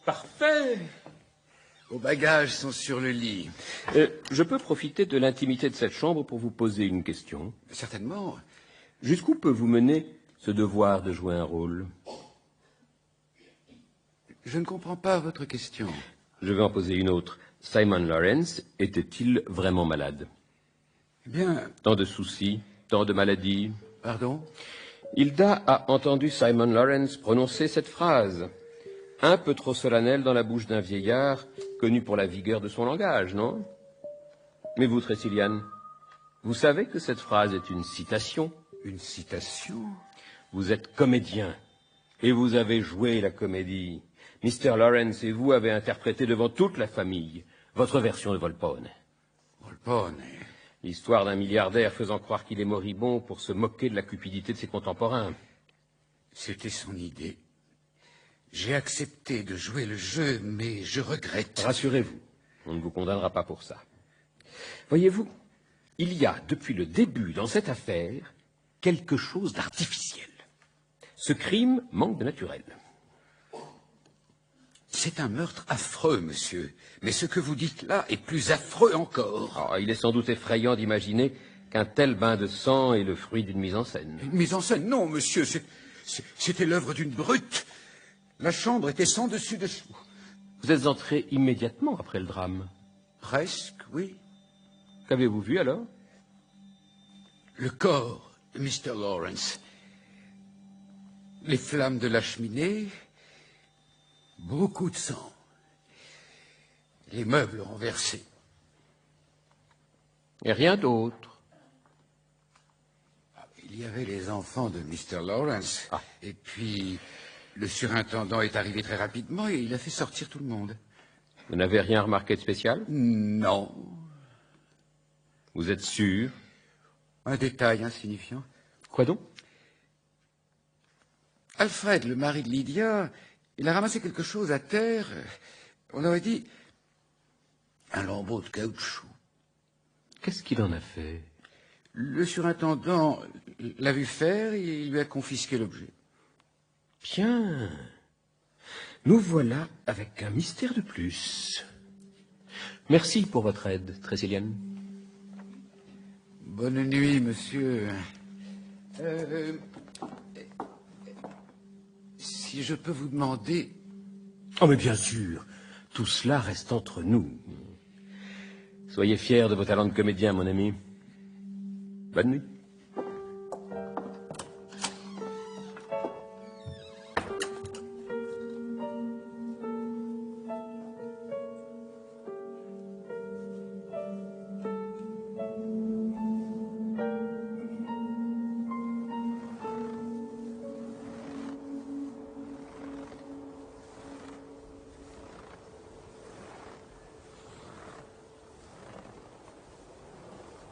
Parfait. Vos bagages sont sur le lit. Je peux profiter de l'intimité de cette chambre pour vous poser une question? Certainement. Jusqu'où peut vous mener ce devoir de jouer un rôle? Je ne comprends pas votre question. Je vais en poser une autre. Simon Lawrence était-il vraiment malade? Eh bien... Tant de soucis, tant de maladies. Pardon? Hilda a entendu Simon Lawrence prononcer cette phrase. Un peu trop solennelle dans la bouche d'un vieillard, connu pour la vigueur de son langage, non? Mais vous, Tressilian, vous savez que cette phrase est une citation? Une citation? Vous êtes comédien, et vous avez joué la comédie. Mr. Lawrence et vous avez interprété devant toute la famille votre version de Volpone. Volpone? L'histoire d'un milliardaire faisant croire qu'il est moribond pour se moquer de la cupidité de ses contemporains. C'était son idée. J'ai accepté de jouer le jeu, mais je regrette. Rassurez-vous, on ne vous condamnera pas pour ça. Voyez-vous, il y a, depuis le début dans cette affaire, quelque chose d'artificiel. Ce crime manque de naturel. C'est un meurtre affreux, monsieur. Mais ce que vous dites là est plus affreux encore. Oh, il est sans doute effrayant d'imaginer qu'un tel bain de sang est le fruit d'une mise en scène. Une mise en scène? Non, monsieur, c'était l'œuvre d'une brute. La chambre était sans dessus-dessous. Vous êtes entré immédiatement après le drame? Presque, oui. Qu'avez-vous vu alors? Le corps de Mr. Lawrence. Les flammes de la cheminée. Beaucoup de sang. Les meubles renversés. Et rien d'autre? Il y avait les enfants de Mr. Lawrence. Et puis, le surintendant est arrivé très rapidement et il a fait sortir tout le monde. Vous n'avez rien remarqué de spécial? Non. Vous êtes sûr? Un détail insignifiant. Quoi donc? Alfred, le mari de Lydia, il a ramassé quelque chose à terre. On aurait dit un lambeau de caoutchouc. Qu'est-ce qu'il en a fait? Le surintendant l'a vu faire et il lui a confisqué l'objet. Bien. Nous voilà avec un mystère de plus. Merci pour votre aide, Tressilian. Bonne nuit, monsieur. Si je peux vous demander... Oh, mais bien sûr. Tout cela reste entre nous. Soyez fiers de vos talents de comédien, mon ami. Bonne nuit.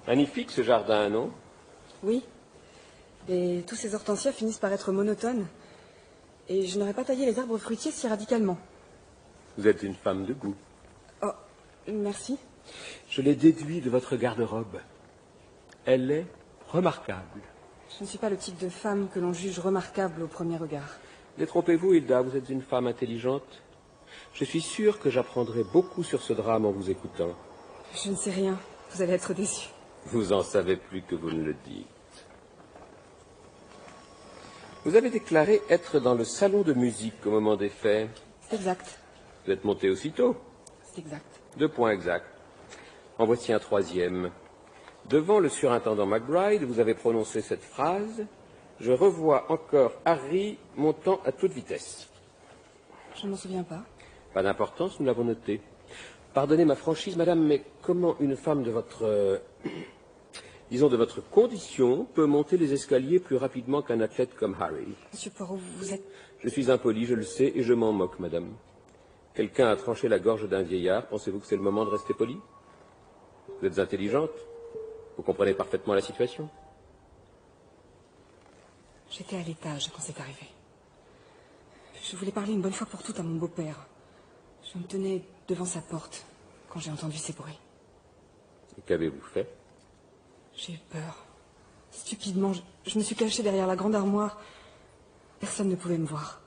Magnifique ce jardin, non? Oui. Et tous ces hortensias finissent par être monotones. Et je n'aurais pas taillé les arbres fruitiers si radicalement. Vous êtes une femme de goût. Oh, merci. Je l'ai déduit de votre garde-robe. Elle est remarquable. Je ne suis pas le type de femme que l'on juge remarquable au premier regard. Détrompez-vous, Hilda, vous êtes une femme intelligente. Je suis sûr que j'apprendrai beaucoup sur ce drame en vous écoutant. Je ne sais rien. Vous allez être déçue. Vous en savez plus que vous ne le dites. Vous avez déclaré être dans le salon de musique au moment des faits. C'est exact. Vous êtes monté aussitôt. C'est exact. 2 points exacts. En voici un troisième. Devant le surintendant McBride, vous avez prononcé cette phrase. Je revois encore Harry montant à toute vitesse. Je ne m'en souviens pas. Pas d'importance, nous l'avons noté. Pardonnez ma franchise, madame, mais comment une femme de votre... disons de votre condition peut monter les escaliers plus rapidement qu'un athlète comme Harry? Monsieur Poirot, vous êtes... Je suis impoli, je le sais, et je m'en moque, madame. Quelqu'un a tranché la gorge d'un vieillard. Pensez-vous que c'est le moment de rester poli? Vous êtes intelligente. Vous comprenez parfaitement la situation. J'étais à l'étage quand c'est arrivé. Je voulais parler une bonne fois pour toutes à mon beau-père. Je me tenais devant sa porte quand j'ai entendu ces bruits. Et qu'avez-vous fait? J'ai eu peur. Stupidement, je me suis cachée derrière la grande armoire. Personne ne pouvait me voir.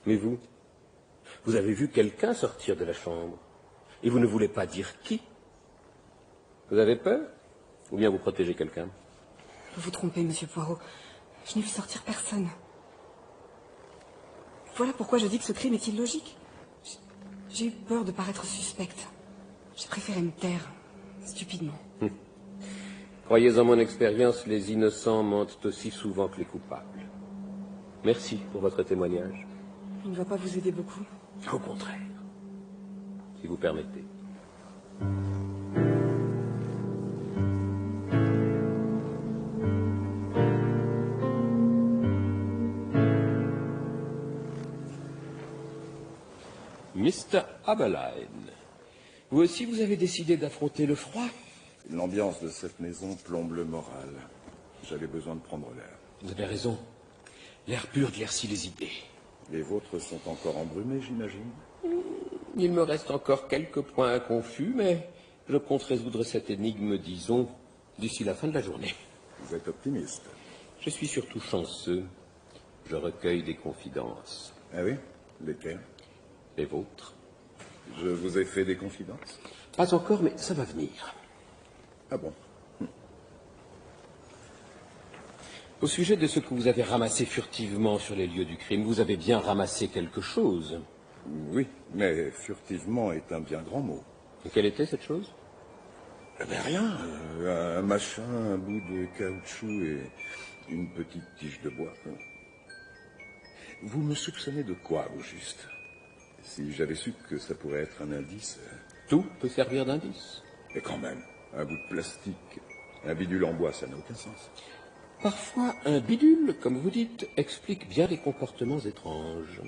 Mais vous avez vu quelqu'un sortir de la chambre. Et vous ne voulez pas dire qui? Vous avez peur? Ou bien vous protégez quelqu'un? Vous vous trompez, monsieur Poirot. Je n'ai vu sortir personne. Voilà pourquoi je dis que ce crime est illogique. J'ai eu peur de paraître suspecte. J'ai préféré me taire, stupidement. Croyez en mon expérience, les innocents mentent aussi souvent que les coupables. Merci pour votre témoignage. Il ne va pas vous aider beaucoup. Au contraire, si vous permettez. Mr. Aberline, vous aussi vous avez décidé d'affronter le froid? L'ambiance de cette maison plombe le moral. J'avais besoin de prendre l'air. Vous avez raison. L'air pur éclaircit les idées. Les vôtres sont encore embrumés, j'imagine? Il me reste encore quelques points confus, mais je compte résoudre cette énigme, disons, d'ici la fin de la journée. Vous êtes optimiste? Je suis surtout chanceux. Je recueille des confidences. Ah oui? Lesquelles? Les vôtres. Je vous ai fait des confidences? Pas encore, mais ça va venir. Ah bon? Au sujet de ce que vous avez ramassé furtivement sur les lieux du crime, vous avez bien ramassé quelque chose? Oui, mais furtivement est un bien grand mot. Et quelle était cette chose? Eh bien, rien. Un machin, un bout de caoutchouc et une petite tige de bois. Vous me soupçonnez de quoi, au juste? Si j'avais su que ça pourrait être un indice... Tout peut servir d'indice. Mais quand même, un bout de plastique, un bidule en bois, ça n'a aucun sens. Parfois, un bidule, comme vous dites, explique bien des comportements étranges.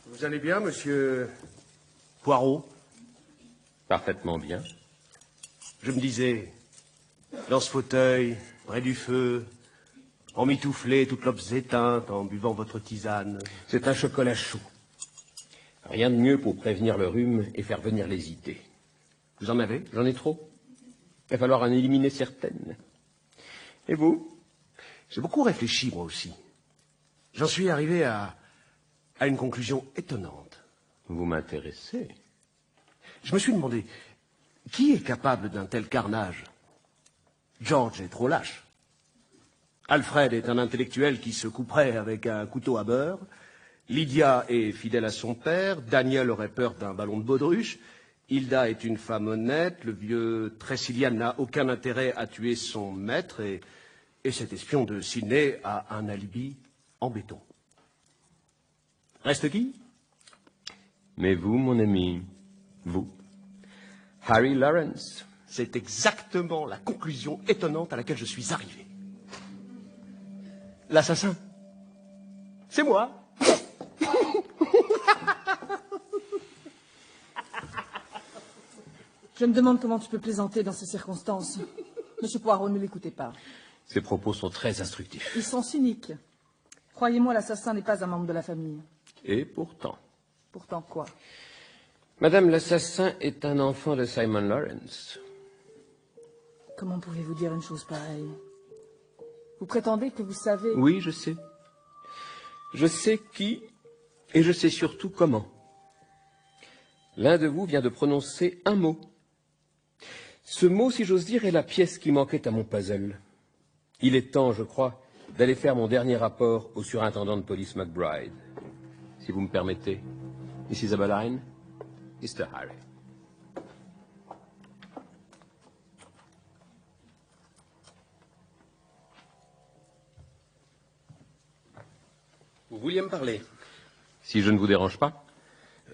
Vous allez bien, monsieur Poirot? Parfaitement bien. Je me disais, dans ce fauteuil, près du feu, emmitouflé, toute l'obs éteinte, en buvant votre tisane. C'est un chocolat chaud. Rien de mieux pour prévenir le rhume et faire venir les idées. Vous en avez? J'en ai trop. Il va falloir en éliminer certaines. Et vous? J'ai beaucoup réfléchi, moi aussi. J'en suis arrivé à une conclusion étonnante. Vous m'intéressez. Je me suis demandé, qui est capable d'un tel carnage? George est trop lâche. Alfred est un intellectuel qui se couperait avec un couteau à beurre. Lydia est fidèle à son père. Daniel aurait peur d'un ballon de baudruche. Hilda est une femme honnête. Le vieux Tressilian n'a aucun intérêt à tuer son maître. Et cet espion de Sydney a un alibi en béton. Reste qui? Mais vous, mon ami, vous, Harry Lawrence. C'est exactement la conclusion étonnante à laquelle je suis arrivé. L'assassin, c'est moi. Je me demande comment tu peux plaisanter dans ces circonstances. Monsieur Poirot, ne l'écoutez pas. Ces propos sont très instructifs. Ils sont cyniques. Croyez-moi, l'assassin n'est pas un membre de la famille. Et pourtant. Pourtant quoi? Madame, l'assassin est un enfant de Simon Lawrence. Comment pouvez-vous dire une chose pareille? Vous prétendez que vous savez... Oui, je sais. Je sais qui, et je sais surtout comment. L'un de vous vient de prononcer un mot. Ce mot, si j'ose dire, est la pièce qui manquait à mon puzzle. Il est temps, je crois, d'aller faire mon dernier rapport au surintendant de police McBride. Si vous me permettez, Mrs. Abberline, Mr. Harry. Vous vouliez me parler? Si je ne vous dérange pas.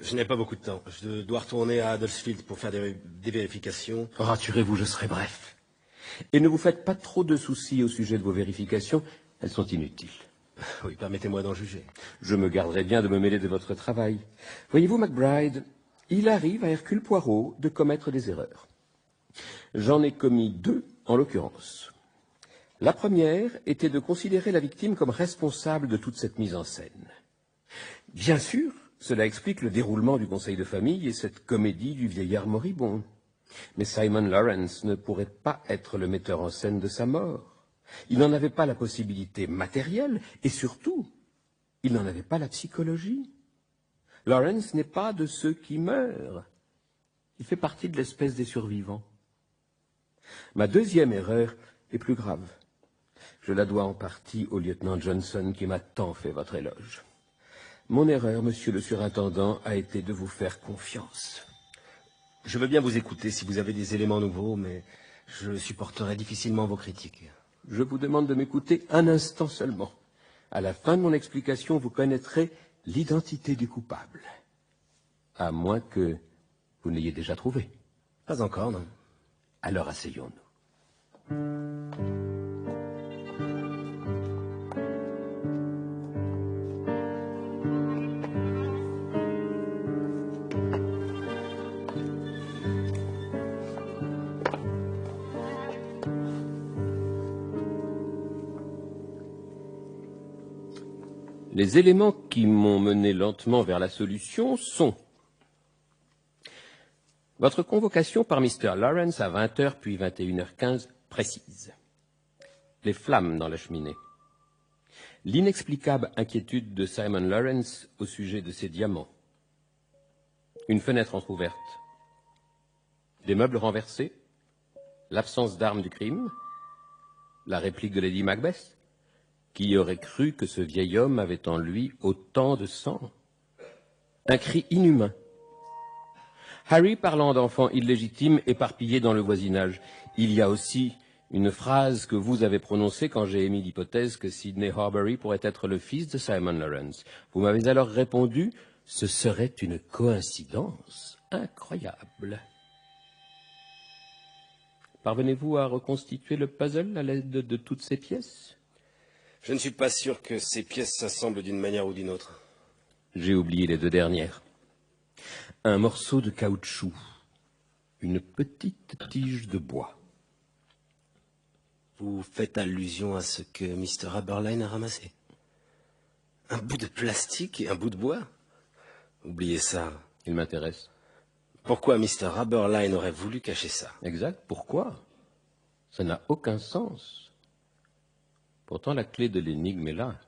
Je n'ai pas beaucoup de temps. Je dois retourner à Adolphsfield pour faire des vérifications. Rassurez-vous, je serai bref. Et ne vous faites pas trop de soucis au sujet de vos vérifications, elles sont inutiles. Oui, permettez-moi d'en juger. Je me garderai bien de me mêler de votre travail. Voyez-vous, McBride, il arrive à Hercule Poirot de commettre des erreurs. J'en ai commis 2, en l'occurrence. La première était de considérer la victime comme responsable de toute cette mise en scène. Bien sûr, cela explique le déroulement du conseil de famille et cette comédie du vieillard moribond. Mais Simon Lawrence ne pourrait pas être le metteur en scène de sa mort. Il n'en avait pas la possibilité matérielle et surtout, il n'en avait pas la psychologie. Lawrence n'est pas de ceux qui meurent. Il fait partie de l'espèce des survivants. Ma deuxième erreur est plus grave. Je la dois en partie au lieutenant Johnson qui m'a tant fait votre éloge. Mon erreur, monsieur le surintendant, a été de vous faire confiance. Je veux bien vous écouter si vous avez des éléments nouveaux, mais je supporterai difficilement vos critiques. Je vous demande de m'écouter un instant seulement. À la fin de mon explication, vous connaîtrez l'identité du coupable. À moins que vous n'ayez déjà trouvé. Pas encore, non. Alors asseyons-nous. Les éléments qui m'ont mené lentement vers la solution sont votre convocation par Mr. Lawrence à 20h puis 21h15 précise, les flammes dans la cheminée, l'inexplicable inquiétude de Simon Lawrence au sujet de ses diamants, une fenêtre entr'ouverte, des meubles renversés, l'absence d'armes du crime, la réplique de Lady Macbeth. Qui aurait cru que ce vieil homme avait en lui autant de sang? Un cri inhumain. Harry parlant d'enfants illégitimes éparpillés dans le voisinage. Il y a aussi une phrase que vous avez prononcée quand j'ai émis l'hypothèse que Sidney Horbury pourrait être le fils de Simon Lawrence. Vous m'avez alors répondu, ce serait une coïncidence incroyable. Parvenez-vous à reconstituer le puzzle à l'aide de toutes ces pièces? Je ne suis pas sûr que ces pièces s'assemblent d'une manière ou d'une autre. J'ai oublié les 2 dernières. Un morceau de caoutchouc, une petite tige de bois. Vous faites allusion à ce que Mr. Abberline a ramassé? Un bout de plastique et un bout de bois? Oubliez ça. Il m'intéresse. Pourquoi Mr. Abberline aurait voulu cacher ça? Exact, pourquoi? Ça n'a aucun sens. Pourtant, la clé de l'énigme est là.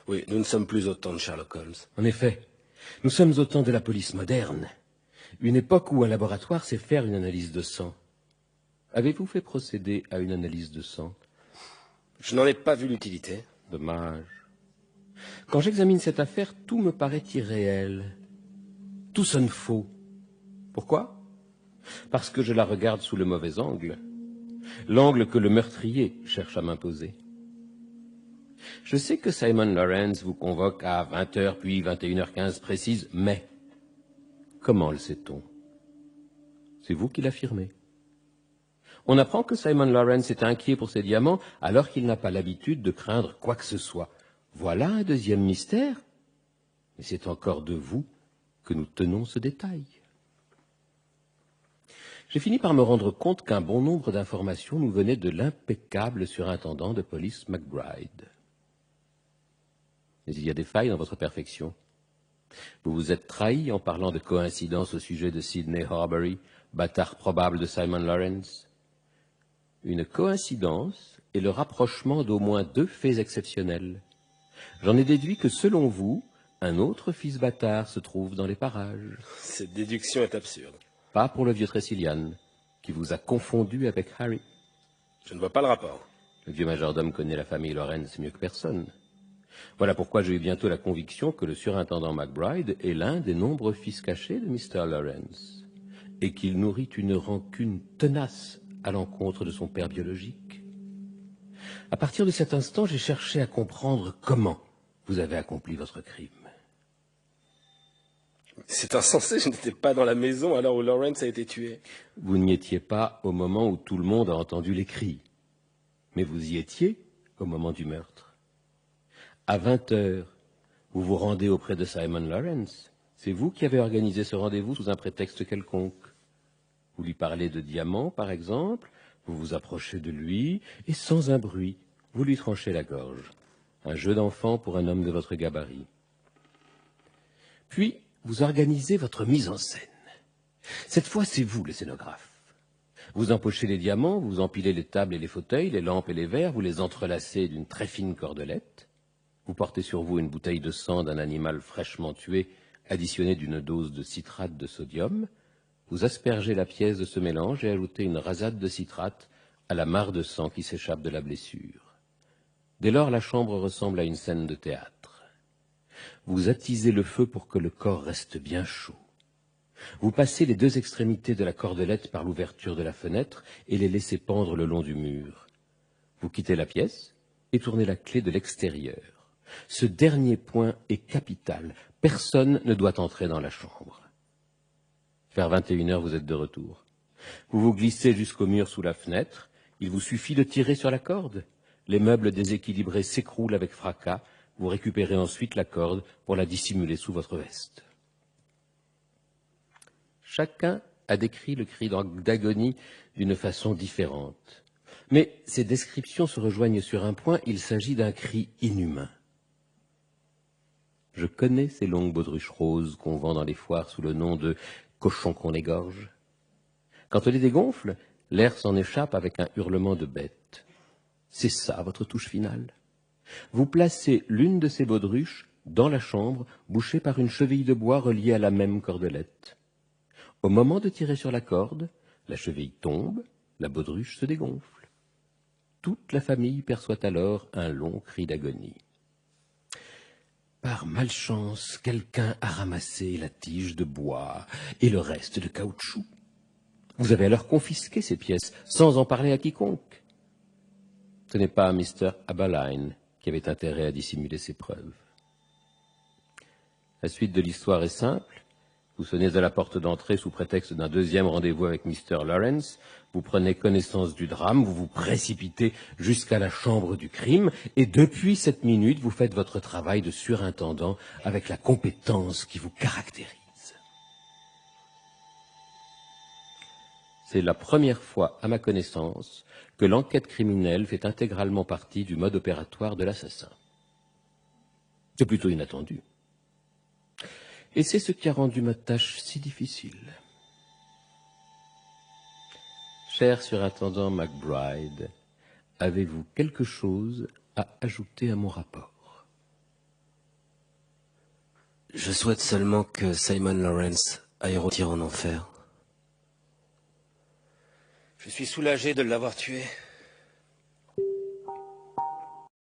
Oui, nous ne sommes plus au temps de Sherlock Holmes. En effet, nous sommes au temps de la police moderne. Une époque où un laboratoire sait faire une analyse de sang. Avez-vous fait procéder à une analyse de sang? Je n'en ai pas vu l'utilité. Dommage. Quand j'examine cette affaire, tout me paraît irréel. Tout sonne faux. Pourquoi? Parce que je la regarde sous le mauvais angle. L'angle que le meurtrier cherche à m'imposer. Je sais que Simon Lawrence vous convoque à 20h puis 21h15 précises, mais comment le sait-on? C'est vous qui l'affirmez. On apprend que Simon Lawrence est inquiet pour ses diamants alors qu'il n'a pas l'habitude de craindre quoi que ce soit. Voilà un deuxième mystère. Mais c'est encore de vous que nous tenons ce détail. J'ai fini par me rendre compte qu'un bon nombre d'informations nous venaient de l'impeccable surintendant de police McBride. mais il y a des failles dans votre perfection. Vous vous êtes trahi en parlant de coïncidence au sujet de Sidney Horbury, bâtard probable de Simon Lawrence. Une coïncidence est le rapprochement d'au moins 2 faits exceptionnels. J'en ai déduit que, selon vous, un autre fils bâtard se trouve dans les parages. Cette déduction est absurde. Pas pour le vieux Tressilian, qui vous a confondu avec Harry. Je ne vois pas le rapport. Le vieux majordome connaît la famille Lawrence mieux que personne. Voilà pourquoi j'ai eu bientôt la conviction que le surintendant McBride est l'un des nombreux fils cachés de Mr. Lawrence, et qu'il nourrit une rancune tenace à l'encontre de son père biologique. À partir de cet instant, j'ai cherché à comprendre comment vous avez accompli votre crime. C'est insensé, je n'étais pas dans la maison à l'heure où Lawrence a été tué. Vous n'y étiez pas au moment où tout le monde a entendu les cris, mais vous y étiez au moment du meurtre. À 20 heures, vous vous rendez auprès de Simon Lawrence. C'est vous qui avez organisé ce rendez-vous sous un prétexte quelconque. Vous lui parlez de diamants, par exemple, vous vous approchez de lui, et sans un bruit, vous lui tranchez la gorge. Un jeu d'enfant pour un homme de votre gabarit. Puis, vous organisez votre mise en scène. Cette fois, c'est vous le scénographe. Vous empochez les diamants, vous empilez les tables et les fauteuils, les lampes et les verres, vous les entrelacez d'une très fine cordelette. Vous portez sur vous une bouteille de sang d'un animal fraîchement tué, additionnée d'une dose de citrate de sodium. Vous aspergez la pièce de ce mélange et ajoutez une rasade de citrate à la mare de sang qui s'échappe de la blessure. Dès lors, la chambre ressemble à une scène de théâtre. Vous attisez le feu pour que le corps reste bien chaud. Vous passez les 2 extrémités de la cordelette par l'ouverture de la fenêtre et les laissez pendre le long du mur. Vous quittez la pièce et tournez la clé de l'extérieur. Ce dernier point est capital. Personne ne doit entrer dans la chambre. Vers 21 heures, vous êtes de retour. Vous vous glissez jusqu'au mur sous la fenêtre. Il vous suffit de tirer sur la corde. Les meubles déséquilibrés s'écroulent avec fracas. Vous récupérez ensuite la corde pour la dissimuler sous votre veste. Chacun a décrit le cri d'agonie d'une façon différente. Mais ces descriptions se rejoignent sur un point, il s'agit d'un cri inhumain. Je connais ces longues baudruches roses qu'on vend dans les foires sous le nom de cochons qu'on égorge. Quand on les dégonfle, l'air s'en échappe avec un hurlement de bête. C'est ça votre touche finale. Vous placez l'une de ces baudruches dans la chambre, bouchée par une cheville de bois reliée à la même cordelette. Au moment de tirer sur la corde, la cheville tombe, la baudruche se dégonfle. Toute la famille perçoit alors un long cri d'agonie. Par malchance, quelqu'un a ramassé la tige de bois et le reste de caoutchouc. Vous avez alors confisqué ces pièces, sans en parler à quiconque. Ce n'est pas Mr. Abberline qui avait intérêt à dissimuler ces preuves. La suite de l'histoire est simple. Vous sonnez à la porte d'entrée sous prétexte d'un 2e rendez-vous avec Mr. Lawrence. Vous prenez connaissance du drame, vous vous précipitez jusqu'à la chambre du crime, et depuis cette minute, vous faites votre travail de surintendant avec la compétence qui vous caractérise. C'est la première fois, à ma connaissance, que l'enquête criminelle fait intégralement partie du mode opératoire de l'assassin. C'est plutôt inattendu. Et c'est ce qui a rendu ma tâche si difficile. Cher surintendant McBride, avez-vous quelque chose à ajouter à mon rapport? Je souhaite seulement que Simon Lawrence aille rôtir en enfer. Je suis soulagé de l'avoir tué.